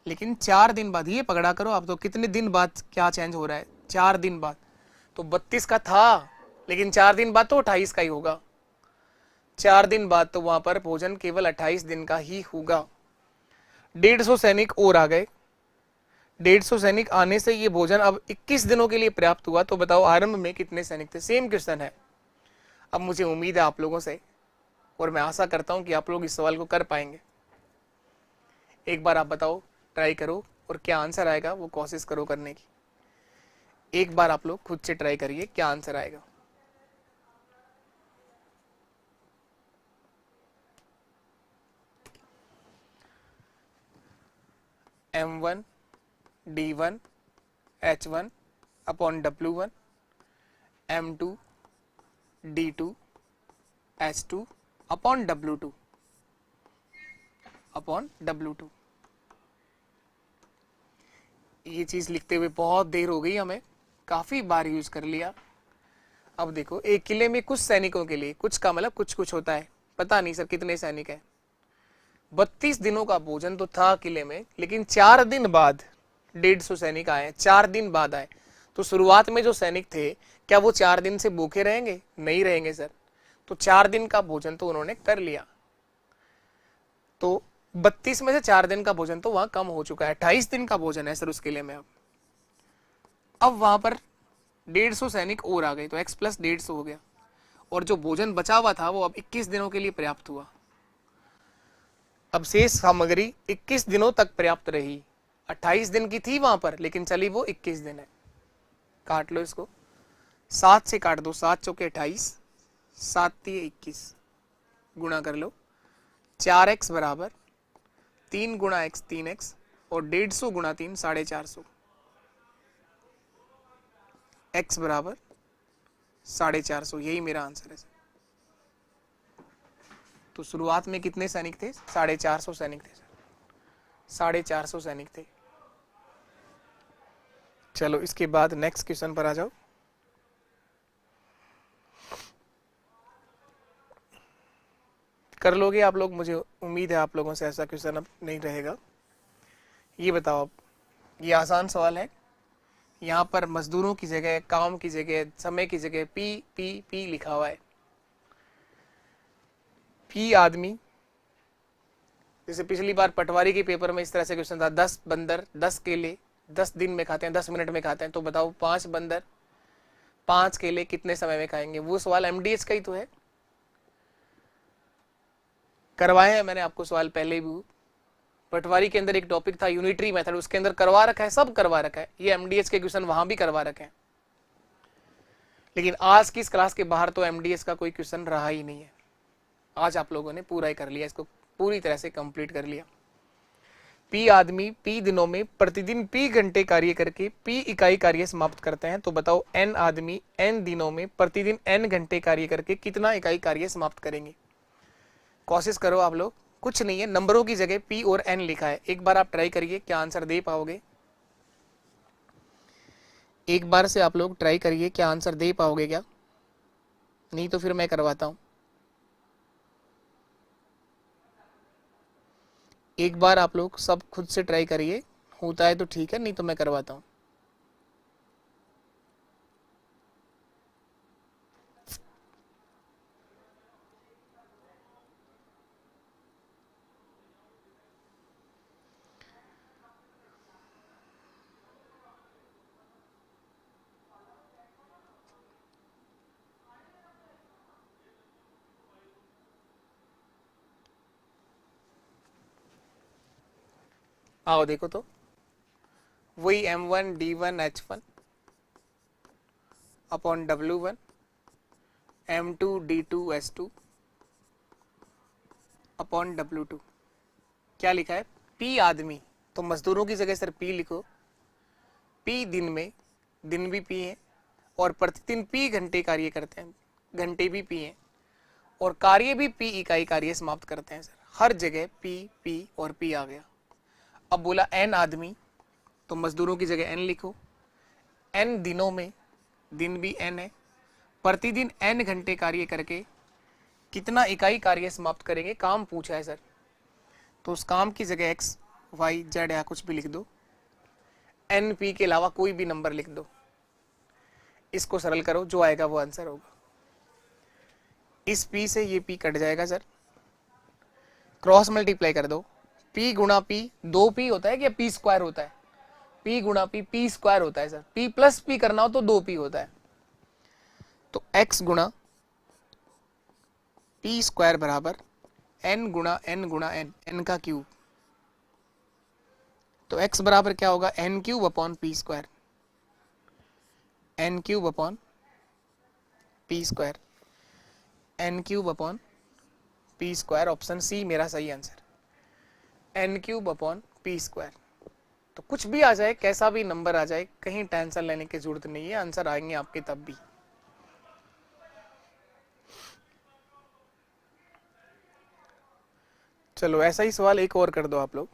लेकिन 4 दिन बाद, ये पकड़ा करो आप, तो कितने दिन बाद क्या चेंज हो रहा है? 4 दिन बाद। तो 32 का था, लेकिन 4 दिन बाद तो 28 का ही होगा। 4 दिन बाद तो वहां पर भोजन केवल 28 दिन का ही होगा। 150 सैनिक और आ गए। 150 सैनिक आने से ये भोजन अब 21 दिनों के लिए पर्याप्त हुआ। तो बताओ आरंभ में कितने सैनिक थे? सेम क्वेश्चन है। अब मुझे उम्मीद है आप लोगों से, और मैं आशा करता हूं कि आप लोग इस सवाल को कर पाएंगे। एक बार आप बताओ, ट्राई करो, और क्या आंसर आएगा वो कोशिश करो करने की। एक बार आप लोग खुद से ट्राई करिए, क्या आंसर आएगा। M1 D1 H1 upon W1 M2 D2 H2 upon W2 upon W2। ये चीज लिखते हुए बहुत देर हो गई, हमें काफी बार यूज कर लिया। अब देखो, एक किले में कुछ सैनिकों के लिए, कुछ का मतलब कुछ कुछ होता है, पता नहीं सर कितने सैनिक हैं। 32 दिनों का भोजन तो था किले में, लेकिन 4 दिन बाद 150 सैनिक आए, 4 दिन बाद आए। तो शुरुआत में जो सैनिक थे, क्या वो 4 दिन से भूखे रहेंगे? नहीं रहेंगे सर। तो 4 दिन का भोजन तो उन्होंने कर लिया। तो 32 में से 4 दिन का भोजन तो वहां कम हो चुका है। 28 दिन का भोजन है सर उस किले में। अब वहां पर 150 सैनिक और आ गए, तो x प्लस 150 हो गया, और जो भोजन बचा हुआ था वो अब 21 दिनों के लिए पर्याप्त हुआ। अब शेष सामग्री 21 दिनों तक पर्याप्त रही। 28 दिन की थी वहां पर, लेकिन चली वो 21 दिन है। काट लो इसको, 7 से काट दो, 7 चौके 28, 7 3 21, गुणा कर लो। 4x बराबर 3 गुणा x 3x, और 150 गुणा 3 450। x बराबर 450, यही मेरा आंसर है। तो शुरुआत में कितने सैनिक थे? 450 सैनिक थे सर। 450 सैनिक थे। चलो इसके बाद नेक्स्ट क्वेश्चन पर आ जाओ। कर लोगे आप लोग, मुझे उम्मीद है आप लोगों से ऐसा क्वेश्चन अब नहीं रहेगा। ये बताओ, अब ये आसान सवाल है। यहाँ पर मजदूरों की जगह, काम की जगह, समय की जगह पी पी पी लिखा हुआ है। पी आदमी, जैसे पिछली बार पटवारी के पेपर में इस तरह से क्वेश्चन था, 10 बंदर 10 केले 10 दिन में खाते हैं, 10 मिनट में खाते हैं। तो बताओ 5 बंदर 5 केले कितने समय में खाएंगे? वो सवाल एमडीएच का ही तो है। करवाए हैं मैंने आपको सवाल पहले भी। पटवारी के अंदर एक टॉपिक था यूनिटरी मेथड, उसके अंदर करवा रखा है, सब करवा रखा है। ये एमडीएच के क्वेश्चन वहां भी करवा रखे हैं। लेकिन आज की इस क्लास के बाहर तो एमडीएच का कोई क्वेश्चन रहा ही नहीं है। आज आप लोगों ने पूरा ही कर लिया, इसको पूरी तरह से कंप्लीट कर लिया। पी आदमी पी दिनों में प्रतिदिन पी घंटे कार्य करके पी इकाई कार्य समाप्त करते हैं। तो बताओ एन आदमी एन दिनों में प्रतिदिन एन घंटे कार्य करके कितना इकाई कार्य समाप्त करेंगे? कोशिश करो आप लोग, कुछ नहीं है, नंबरों की जगह पी और एन लिखा है। एक बार आप ट्राई करिए, क्या आंसर दे पाओगे? एक बार से आप लोग ट्राई करिए, क्या आंसर दे पाओगे क्या? नहीं तो फिर मैं करवाता हूं। एक बार आप लोग सब खुद से ट्राई करिए, होता है तो ठीक है, नहीं तो मैं करवाता हूं। आओ देखो तो, वही M1 D1 H1 upon W1 M2 D2 S2 upon W2। क्या लिखा है? P आदमी, तो मजदूरों की जगह सर P लिखो। P दिन में, दिन भी P है, और प्रतिदिन P घंटे कार्य करते हैं, घंटे भी P हैं, और कार्य भी P इकाई कार्य समाप्त करते हैं सर। हर जगह P P और P आ गया। अब बोला N आदमी, तो मजदूरों की जगह N लिखो। N दिनों में, दिन भी N है, प्रतिदिन N घंटे कार्य करके कितना इकाई कार्य समाप्त करेंगे, काम पूछा है सर। तो उस काम की जगह X Y Z या कुछ भी लिख दो, N P के अलावा कोई भी नंबर लिख दो। इसको सरल करो, जो आएगा वो आंसर होगा। इस P से ये P कट जाएगा सर, क्रॉस मल्टीप्लाई कर दो। P गुणा P, 2P होता है क्या P स्क्वायर होता है? P गुणा P, P स्क्वायर होता है सर। P प्लस P करना हो तो 2P होता है। तो X गुणा P स्क्वायर बराबर N गुणा N, N का क्यूब। तो X बराबर क्या होगा? N cube upon P square, N cube upon P square, N cube upon P square. Option C मेरा सही answer, N cube upon P square. तो कुछ भी आ जाए, कैसा भी नंबर आ जाए, कहीं टेंशन लेने की जरूरत नहीं है, आंसर आएंगे आपके तब भी। चलो ऐसा ही सवाल एक और कर दो आप लोग।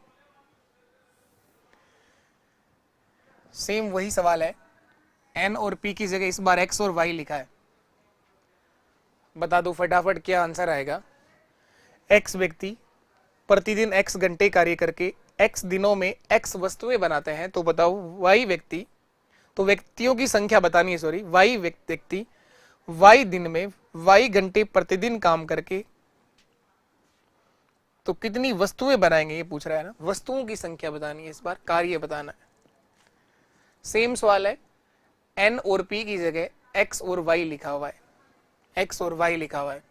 सेम वही सवाल है, N और P की जगह इस बार X और Y लिखा है। बता दो फटाफट क्या आंसर आएगा। X व्यक्ति प्रतिदिन X घंटे कार्य करके X दिनों में X वस्तुएं बनाते हैं, तो बताओ Y व्यक्ति, तो व्यक्तियों की संख्या बतानी है, सॉरी, Y व्यक्ति Y दिन में Y घंटे प्रतिदिन काम करके तो कितनी वस्तुएं बनाएंगे, ये पूछ रहा है ना। वस्तुओं की संख्या बतानी है, इस बार कार्य बताना है। सेम सवाल है, N और P की जगह X और Y लिखा हुआ है, X और Y लिखा हुआ है,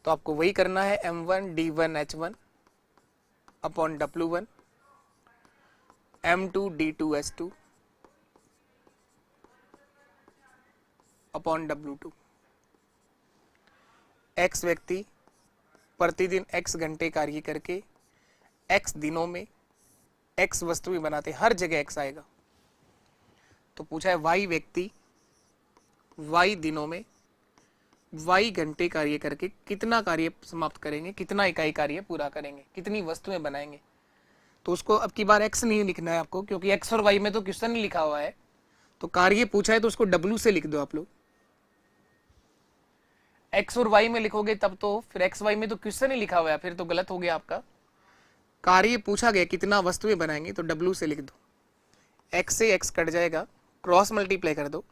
तो आपको वही करना है। M1 D1 H1 upon W1 M2 D2 S2 upon W2। X व्यक्ति प्रतिदिन X घंटे कार्य करके X दिनों में X वस्तुएं बनाते, हर जगह X आएगा। तो पूछा है Y व्यक्ति Y दिनों में Y घंटे कार्य करके कितना कार्य समाप्त करेंगे, कितना इकाई कार्य पूरा करेंगे, कितनी वस्तुएं बनाएंगे। तो उसको अब की बार X नहीं लिखना है आपको, क्योंकि X और Y में तो क्वेश्चन नहीं लिखा हुआ है। तो कार्य पूछा है तो उसको W से लिख दो आप लोग। X और Y में लिखोगे तब तो फिर X Y में तो क्वेश्चन ही लिखा हुआ है, फिर तो गलत हो गया आपका। कार्य पूछा गया कितना वस्तुएं बनाएंगे, तो W से लिख दो। X से X कट जाएगा, क्रॉस मल्टीप्लाई कर दो,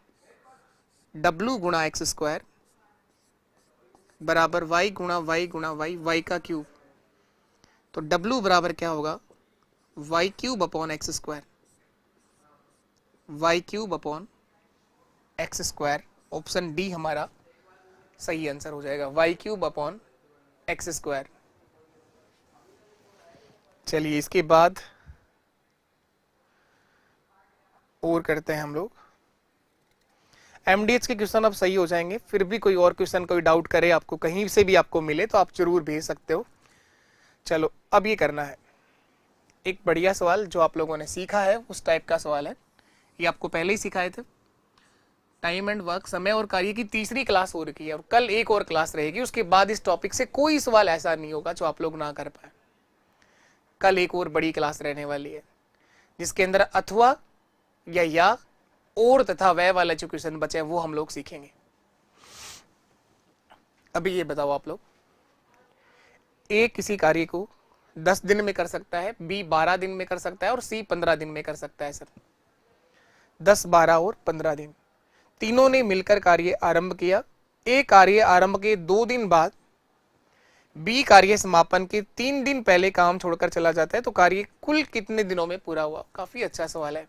W गुणा X स्क्वायर बराबर Y गुणा Y गुणा Y, Y का क्यूब। तो W बराबर क्या होगा? Y cube upon X square, Y cube upon X square. Option D हमारा सही आंसर हो जाएगा, Y cube upon X square. चलिए इसके बाद और करते हैं हम लोग। MDH के क्वेश्चन अब सही हो जाएंगे, फिर भी कोई और क्वेश्चन, कोई डाउट करे आपको, कहीं से भी आपको मिले तो आप जरूर भेज सकते हो। चलो अब ये करना है एक बढ़िया सवाल जो आप लोगों ने सीखा है, उस टाइप का सवाल है। ये आपको पहले ही सिखाए थे। टाइम एंड वर्क, समय और कार्य की तीसरी क्लास हो रखी है, और कल एक और क्लास रहेगी। उसके बाद इस टॉपिक से कोई सवाल ऐसा नहीं होगा जो आप लोग ना कर पाए। कल एक और बड़ी क्लास रहने वाली है, जिसके अंदर अथवा या और तथा वह वाला जो क्वेश्चन बचे वो हम लोग सीखेंगे। अभी ये बताओ आप लोग, ए किसी कार्य को 10 दिन में कर सकता है, बी 12 दिन में कर सकता है, और सी 15 दिन में कर सकता है सर। 10, 12 और 15 दिन, तीनों ने मिलकर कार्य आरंभ किया। ए कार्य आरंभ के 2 दिन बाद बी कार्य समापन के 3 दिन पहले काम छोड़कर चला जाता है, तो कार्य कुल कितने दिनों में पूरा हुआ? काफी अच्छा सवाल है।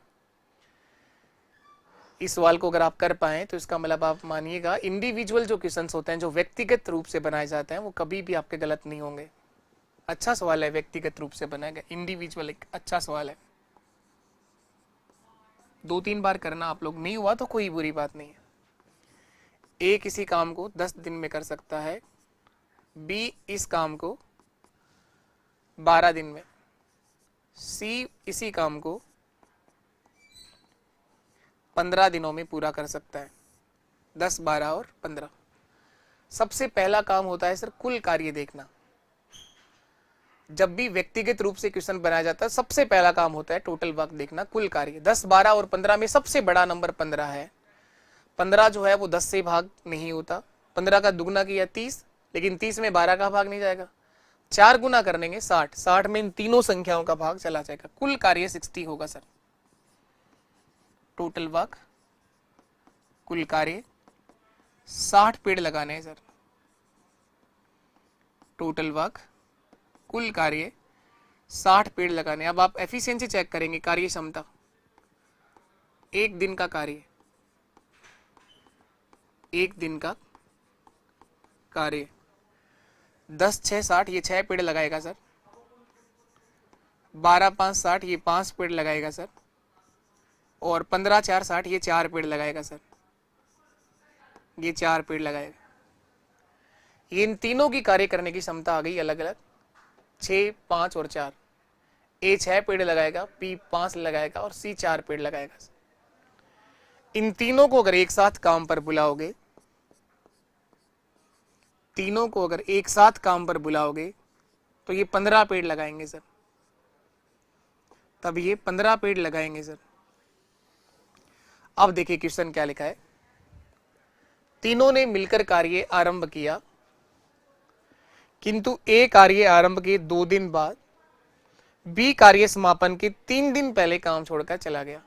इस सवाल को अगर आप कर पाए तो इसका मतलब आप मानिएगा इंडिविजुअल जो क्वेश्चंस होते हैं, जो व्यक्तिगत रूप से बनाए जाते हैं, वो कभी भी आपके गलत नहीं होंगे। अच्छा सवाल है, व्यक्तिगत रूप से बनाया गया, इंडिविजुअल, एक अच्छा सवाल है। 2-3 बार करना आप लोग, नहीं हुआ तो कोई बुरी बात नहीं है। ए किसी काम को 10 दिन में कर सकता है, बी इस काम को 12 दिन में, सी इसी काम को 15 दिनों में पूरा कर सकता है। 10, 12 और 15। सबसे पहला काम होता है सर कुल कार्य देखना। जब भी व्यक्तिगत रूप से क्वेश्चन बनाया जाता है, सबसे पहला काम होता है टोटल वर्क देखना, कुल कार्य। 10, 12 और 15 में सबसे बड़ा नंबर 15 है। 15 जो है वो 10 से भाग नहीं होता। 15 का दुगना किया 30, लेकिन 30 में 12 का भाग नहीं जाएगा। 4 गुना कर लेंगे 60, 60 में इन तीनों संख्याओं का भाग चला जाएगा। कुल कार्य 60 होगा सर। टोटल वर्क, कुल कार्य 60 पेड़ लगाने हैं सर। टोटल वर्क, कुल कार्य 60 पेड़ लगाने। अब आप एफिशिएंसी चेक करेंगे, कार्य क्षमता, एक दिन का कार्य, एक दिन का कार्य 10, 6, 60, ये 6 पेड़ लगाएगा सर। 12, 5, 60, ये 5 पेड़ लगाएगा सर। और 15, 4, 60, ये 4 पेड़ लगाएगा सर। ये 4 पेड़ लगाएगा। ये इन तीनों की कार्य करने की क्षमता आ गई अलग अलग, 6, 5 और 4। ए 6 पेड़ लगाएगा, बी 5 लगाएगा और सी 4 पेड़ लगाएगा। इन तीनों को अगर एक साथ काम पर बुलाओगे, तीनों को अगर एक साथ काम पर बुलाओगे तो ये 15 पेड़ लगाएंगे सर। तब ये 15 पेड़ लगाएंगे सर। अब देखिए क्वेश्चन क्या लिखा है। तीनों ने मिलकर कार्य आरंभ किया, किंतु ए कार्य आरंभ के 2 दिन बाद बी कार्य समापन के 3 दिन पहले काम छोड़कर चला गया।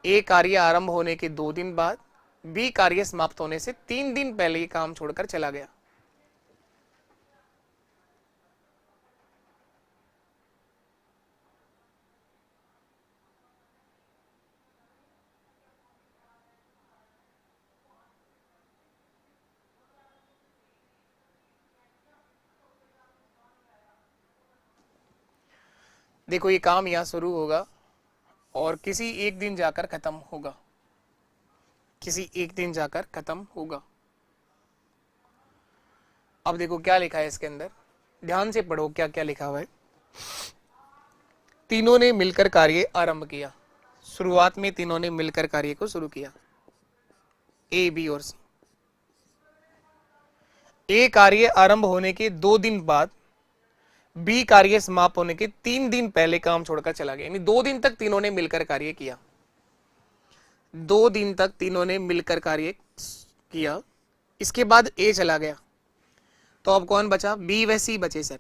ए कार्य आरंभ होने के 2 दिन बाद बी कार्य समाप्त होने से 3 दिन पहले ही काम छोड़कर चला गया। देखो ये काम यहां शुरू होगा और किसी एक दिन जाकर खत्म होगा, किसी एक दिन जाकर खत्म होगा। अब देखो क्या लिखा है इसके अंदर, ध्यान से पढ़ो क्या क्या लिखा हुआ है। तीनों ने मिलकर कार्य आरंभ किया। शुरुआत में तीनों ने मिलकर कार्य को शुरू किया, ए, बी और सी। ए कार्य आरंभ होने के 2 दिन बाद बी कार्य समाप्त होने के 3 दिन पहले काम छोड़कर चला गया। यानी 2 दिन तक तीनों ने मिलकर कार्य किया। 2 दिन तक तीनों ने मिलकर कार्य किया। इसके बाद ए चला गया, तो अब कौन बचा? बी व सी बचे सर।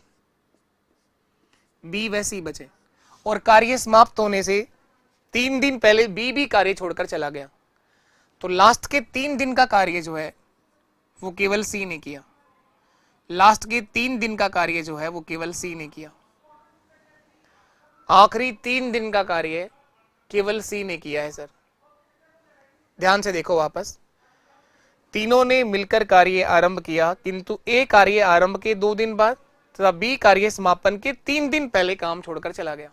बी व सी बचे और कार्य समाप्त होने से 3 दिन पहले बी भी कार्य छोड़कर चला गया। तो लास्ट के 3 दिन का कार्य जो है वो केवल सी ने किया। लास्ट के 3 दिन का कार्य जो है वो केवल सी ने किया। आखिरी 3 दिन का कार्य केवल सी ने किया है सर। ध्यान से देखो वापस, तीनों ने मिलकर कार्य आरंभ किया, किंतु ए कार्य आरंभ के 2 दिन बाद तथा बी कार्य समापन के 3 दिन पहले काम छोड़कर चला गया।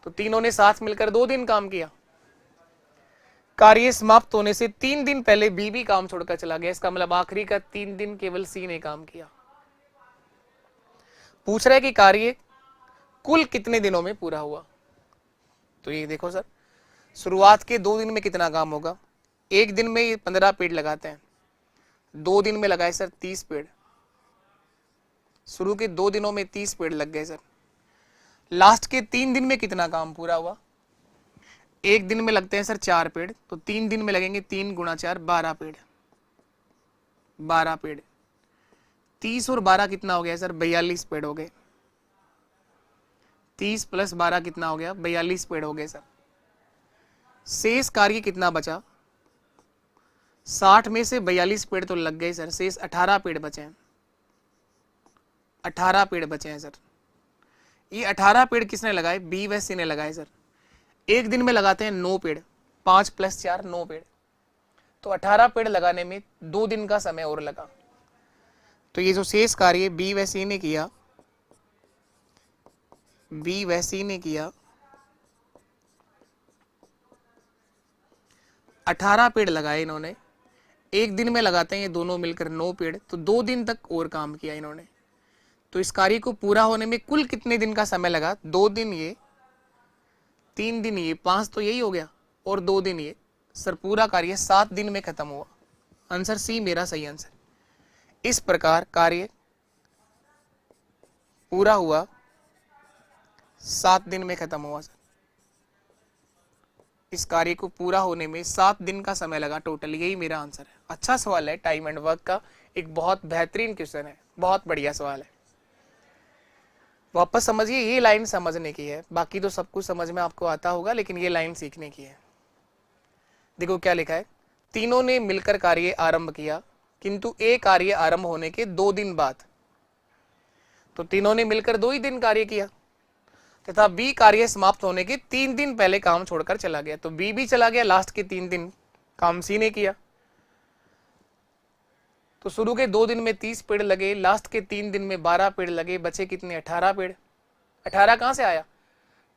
तो तीनों ने साथ मिलकर 2 दिन काम किया। कार्य समाप्त होने से 3 दिन पहले बी भी काम छोड़कर चला गया। इसका मतलब आखिरी का 3 दिन केवल सी ने काम किया। पूछ रहा है कि कार्य कुल कितने दिनों में पूरा हुआ। तो ये देखो सर, शुरुआत के 2 दिन में कितना काम होगा। एक दिन में ये 15 पेड़ लगाते हैं, 2 दिन में लगाए सर 30 पेड़। शुरू के 2 दिनों में 30 पेड़ लग गए सर। लास्ट के 3 दिन में कितना काम पूरा हुआ। एक दिन में लगते हैं सर 4 पेड़, तो 3 दिन में लगेंगे 3 गुणा 4, 12 पेड़। 12 पेड़, 30 और 12 कितना हो गया सर? 42 पेड़ हो गए। 30 प्लस 12 कितना हो गया? 42 पेड़ हो गए सर। शेष कार्य कितना बचा? 60 में से 42 पेड़ तो लग गए सर, शेष 18 पेड़ बचे हैं। 18 पेड़ बचे हैं सर। ये 18 पेड़ किसने लगाए? बी व सी ने लगाए सर। एक दिन में लगाते हैं 9 पेड़, 5 प्लस 4 9 पेड़। तो 18 पेड़ लगाने में 2 दिन का समय और लगा। तो ये जो शेष कार्य बी व सी ने किया बी व सी ने किया 18 पेड़ लगाए इन्होंने, एक दिन में लगाते हैं ये दोनों मिलकर 9 पेड़, तो 2 दिन तक और काम किया इन्होंने। तो इस कार्य को पूरा होने में कुल कितने दिन का समय लगा? 2 दिन ये, 3 दिन ये, 5 तो यही हो गया, और 2 दिन ये। सर पूरा कार्य 7 दिन में खत्म हुआ। आंसर सी मेरा सही आंसर। इस प्रकार कार्य पूरा हुआ, 7 दिन में खत्म हुआ। सर इस कार्य को पूरा होने में 7 दिन का समय लगा टोटल, यही मेरा आंसर है। अच्छा सवाल है, टाइम एंड वर्क का एक बहुत बेहतरीन क्वेश्चन है, बहुत बढ़िया सवाल है। वापस समझिए, ये लाइन समझने की है, बाकी तो सब कुछ समझ में आपको आता होगा, लेकिन ये लाइन सीखने की है। देखो क्या लिखा है, तीनों ने मिलकर कार्य आरंभ किया, किंतु एक कार्य आरंभ होने के 2 दिन बाद। तो तीनों ने मिलकर 2 ही दिन कार्य किया, तथा बी कार्य समाप्त होने के 3 दिन पहले काम छोड़कर चला गया। तो बी भी चला गया, लास्ट के 3 दिन काम सी ने किया। तो शुरू के 2 दिन में 30 पेड़ लगे, लास्ट के 3 दिन में 12 पेड़ लगे, बचे कितने? 18 पेड़। 18 कहां से आया?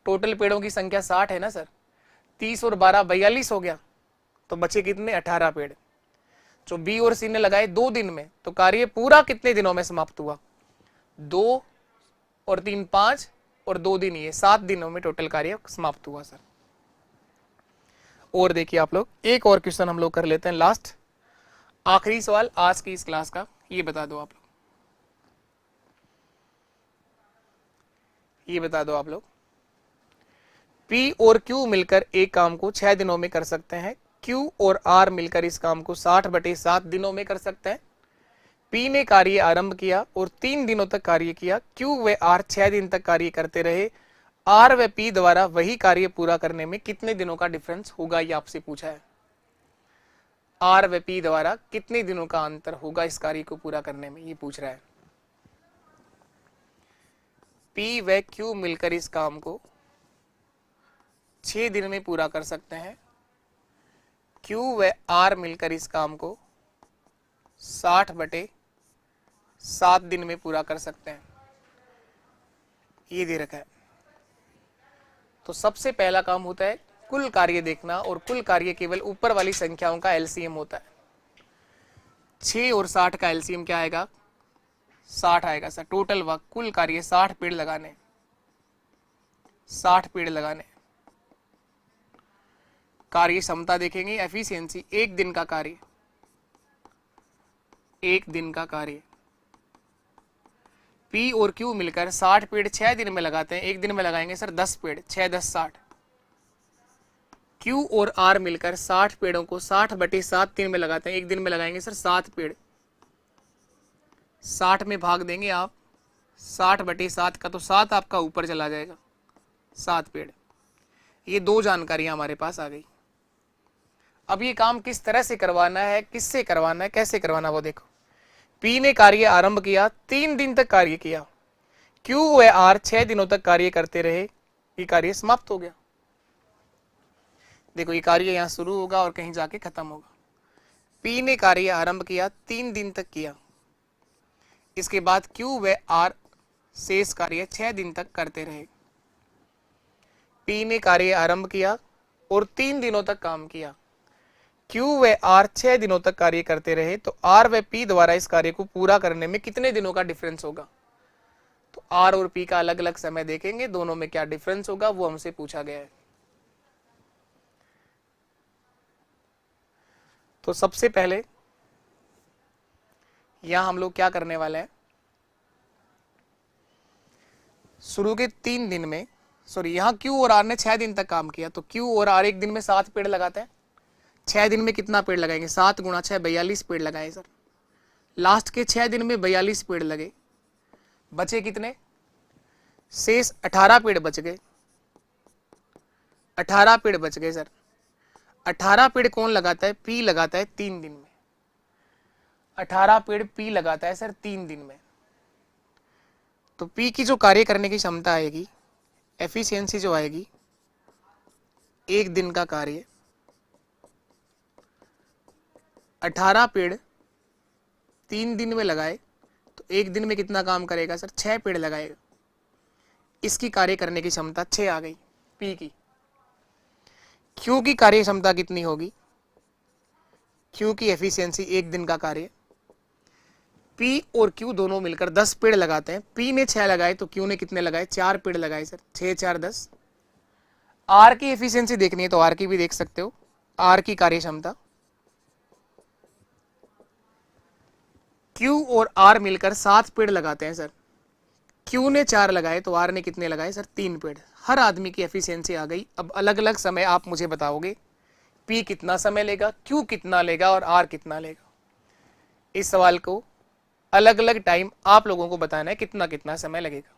टोटल पेड़ों की संख्या 60 है ना सर, 30 और 12 42 हो गया, तो बचे कितने? 18 पेड़, जो बी और सी ने लगाए 2 दिन में। तो कार्य पूरा कितने दिनों में समाप्त हुआ? 2 और 3 5 और 2 दिन ये, 7 दिनों में टोटल कार्य समाप्त हुआ सर। और देखिए आप लोग, एक और क्वेश्चन हम लोग कर लेते हैं, लास्ट आखिरी सवाल आज की इस क्लास का। ये बता दो आप लोग, ये बता दो आप लोग, P और Q मिलकर एक काम को 6 दिनों में कर सकते हैं, Q और R मिलकर इस काम को 60/7 दिनों में कर सकते हैं। P ने कार्य आरंभ किया और 3 दिनों तक कार्य किया, Q व R 6 दिन तक कार्य करते रहे। R व P द्वारा वही कार्य पूरा करने में कितने दिनों का डिफरेंस होगा, ये आपसे पूछा है। R व P द्वारा कितने दिनों का अंतर होगा इस कार्य को पूरा करने में, ये पूछ रहा है। P व Q मिलकर इस काम को 6 दिन में पूरा कर सकते हैं, Q व R मिलकर इस काम को 60/7 दिन में पूरा कर सकते हैं, ये दे रखा है। तो सबसे पहला काम होता है कुल कार्य देखना, और कुल कार्य केवल ऊपर वाली संख्याओं का एलसीएम होता है। 6 और 60 का एलसीएम क्या आएगा? 60 आएगा सर। टोटल वर्क कुल कार्य 60 पेड़ लगाने, 60 पेड़ लगाने। कार्य क्षमता देखेंगे, एफिशिएंसी, एक दिन का कार्य, एक दिन का कार्य। P और Q मिलकर 60 पेड़ 6 दिन में लगाते हैं, एक दिन में लगाएंगे सर 10 पेड़, 6 10 60। Q और R मिलकर 60 पेड़ों को 60/7 दिन में लगाते हैं, एक दिन में लगाएंगे सर 7 पेड़। 60 में भाग देंगे आप 60/7 का, तो 7 आपका ऊपर चला जाएगा, 7 पेड़। ये 2 जानकारियां हमारे पास आ गई। अब ये काम किस तरह से करवाना है, किससे करवाना है, कैसे करवाना, वो देखो। P ने कार्य आरंभ किया, 3 दिन तक कार्य किया, Q व R 6 दिनों तक कार्य करते रहे, ये कार्य समाप्त हो गया। देखो ये कार्य यहां शुरू होगा और कहीं जाके खत्म होगा। P ने कार्य आरंभ किया, 3 दिन तक किया, इसके बाद Q व R शेष कार्य 6 दिन तक करते रहे। P ने कार्य आरंभ किया और 3 दिनों तक काम किया, Q व R 6 दिनों तक कार्य करते रहे। तो R व P द्वारा इस कार्य को पूरा करने में कितने दिनों का डिफरेंस होगा? तो R और P का अलग अलग समय देखेंगे, दोनों में क्या डिफरेंस होगा वो हमसे पूछा गया है। तो सबसे पहले यहां हम लोग क्या करने वाले हैं, शुरू के 3 दिन में, सॉरी यहां Q और R ने 6 दिन तक काम किया, तो Q और R एक दिन में 7 पेड़ लगाते हैं, 6 दिन में कितना पेड़ लगाएंगे? 7 × 6 42 पेड़ लगाए सर। लास्ट के 6 दिन में 42 पेड़ लगे, बचे कितने? शेष 18 पेड़ बच गए, 18 पेड़ बच गए सर। 18 पेड़ कौन लगाता है? P लगाता है 3 दिन में। 18 पेड़ P लगाता है सर 3 दिन में। तो P की जो कार्य करने की क्षमता आएगी, एफिशिएंसी जो आएगी, एक दिन का कार्य, 18 पेड़ 3 दिन में लगाए, तो एक दिन में कितना काम करेगा सर? 6 पेड़ लगाएगा, इसकी कार्य करने की क्षमता 6 आ गई P की। Q की कार्य क्षमता कितनी होगी? Q की एफिशिएंसी 1 दिन का कार्य। P और Q दोनों मिलकर 10 पेड़ लगाते हैं। P ने 6 लगाए तो Q ने कितने लगाए? 4 पेड़ लगाए सर। 6 4 10। R की एफिशिएंसी देखनी है तो R की भी देख सकते हो। R की कार्य क्षमता, Q और R मिलकर 7 पेड़ लगाते हैं सर। Q ने 4 लगाए तो R ने कितने लगाए सर? 3 पेड़। हर आदमी की एफिशिएंसी आ गई। अब अलग अलग समय आप मुझे बताओगे P कितना समय लेगा, Q कितना लेगा और R कितना लेगा। इस सवाल को अलग अलग टाइम आप लोगों को बताना है कितना कितना समय लगेगा।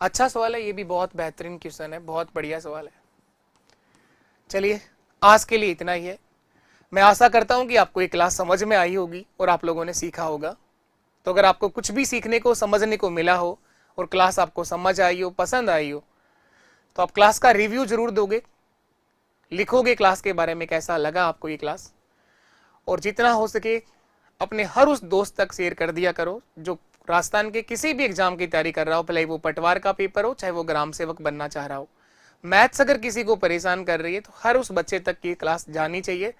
अच्छा सवाल है, ये भी बहुत बेहतरीन क्वेश्चन है, बहुत बढ़िया सवाल है। चलिए आज के लिए इतना ही है। मैं आशा करता हूं कि आपको ये क्लास समझ में आई होगी और आप लोगों ने सीखा होगा। तो अगर आपको कुछ भी सीखने को समझने को मिला हो और क्लास आपको समझ आई हो, पसंद आई हो, तो आप क्लास का रिव्यू जरूर दोगे, लिखोगे क्लास के बारे में कैसा लगा आपको ये क्लास, और जितना हो सके अपने हर उस दोस्त तक शेयर कर दिया करो जो राजस्थान के किसी भी एग्जाम की तैयारी कर रहा हो, भले वो पटवार का पेपर हो चाहे वो ग्राम सेवक बनना चाह रहा हो। मैथ्स अगर किसी को परेशान कर रही है तो हर उस बच्चे तक की क्लास जानी चाहिए।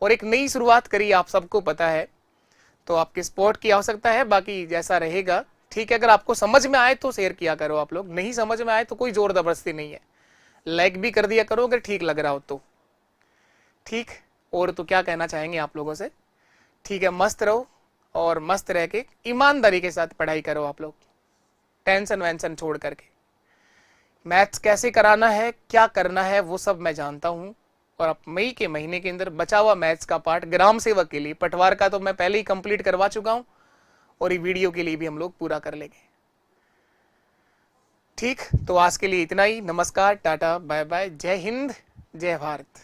और एक नई शुरुआत करी, आप सबको पता है, तो आपके सपोर्ट की आवश्यकता है। बाकी जैसा रहेगा ठीक है। अगर आपको समझ में आए तो शेयर किया करो, आप लोग नहीं समझ में आए तो कोई जोर जबरदस्ती नहीं है, लाइक भी कर दिया करो अगर ठीक लग रहा हो तो। ठीक, और तो क्या कहना चाहेंगे आप लोगों से? ठीक है, मस्त रहो और मस्त रह के ईमानदारी के साथ पढ़ाई करो आप लोग, टेंशन वेंशन छोड़ करके। मैथ्स कैसे कराना है, क्या करना है, वो सब मैं जानता हूं। और अब मई के महीने के अंदर बचा हुआ मैथ्स का पार्ट ग्राम सेवक के लिए, पटवार का तो मैं पहले ही कंप्लीट करवा चुका हूं और ये वीडियो के लिए भी हम लोग पूरा कर लेंगे। ठीक, तो आज के लिए इतना ही। नमस्कार, टाटा, बाय बाय, जय हिंद, जय भारत।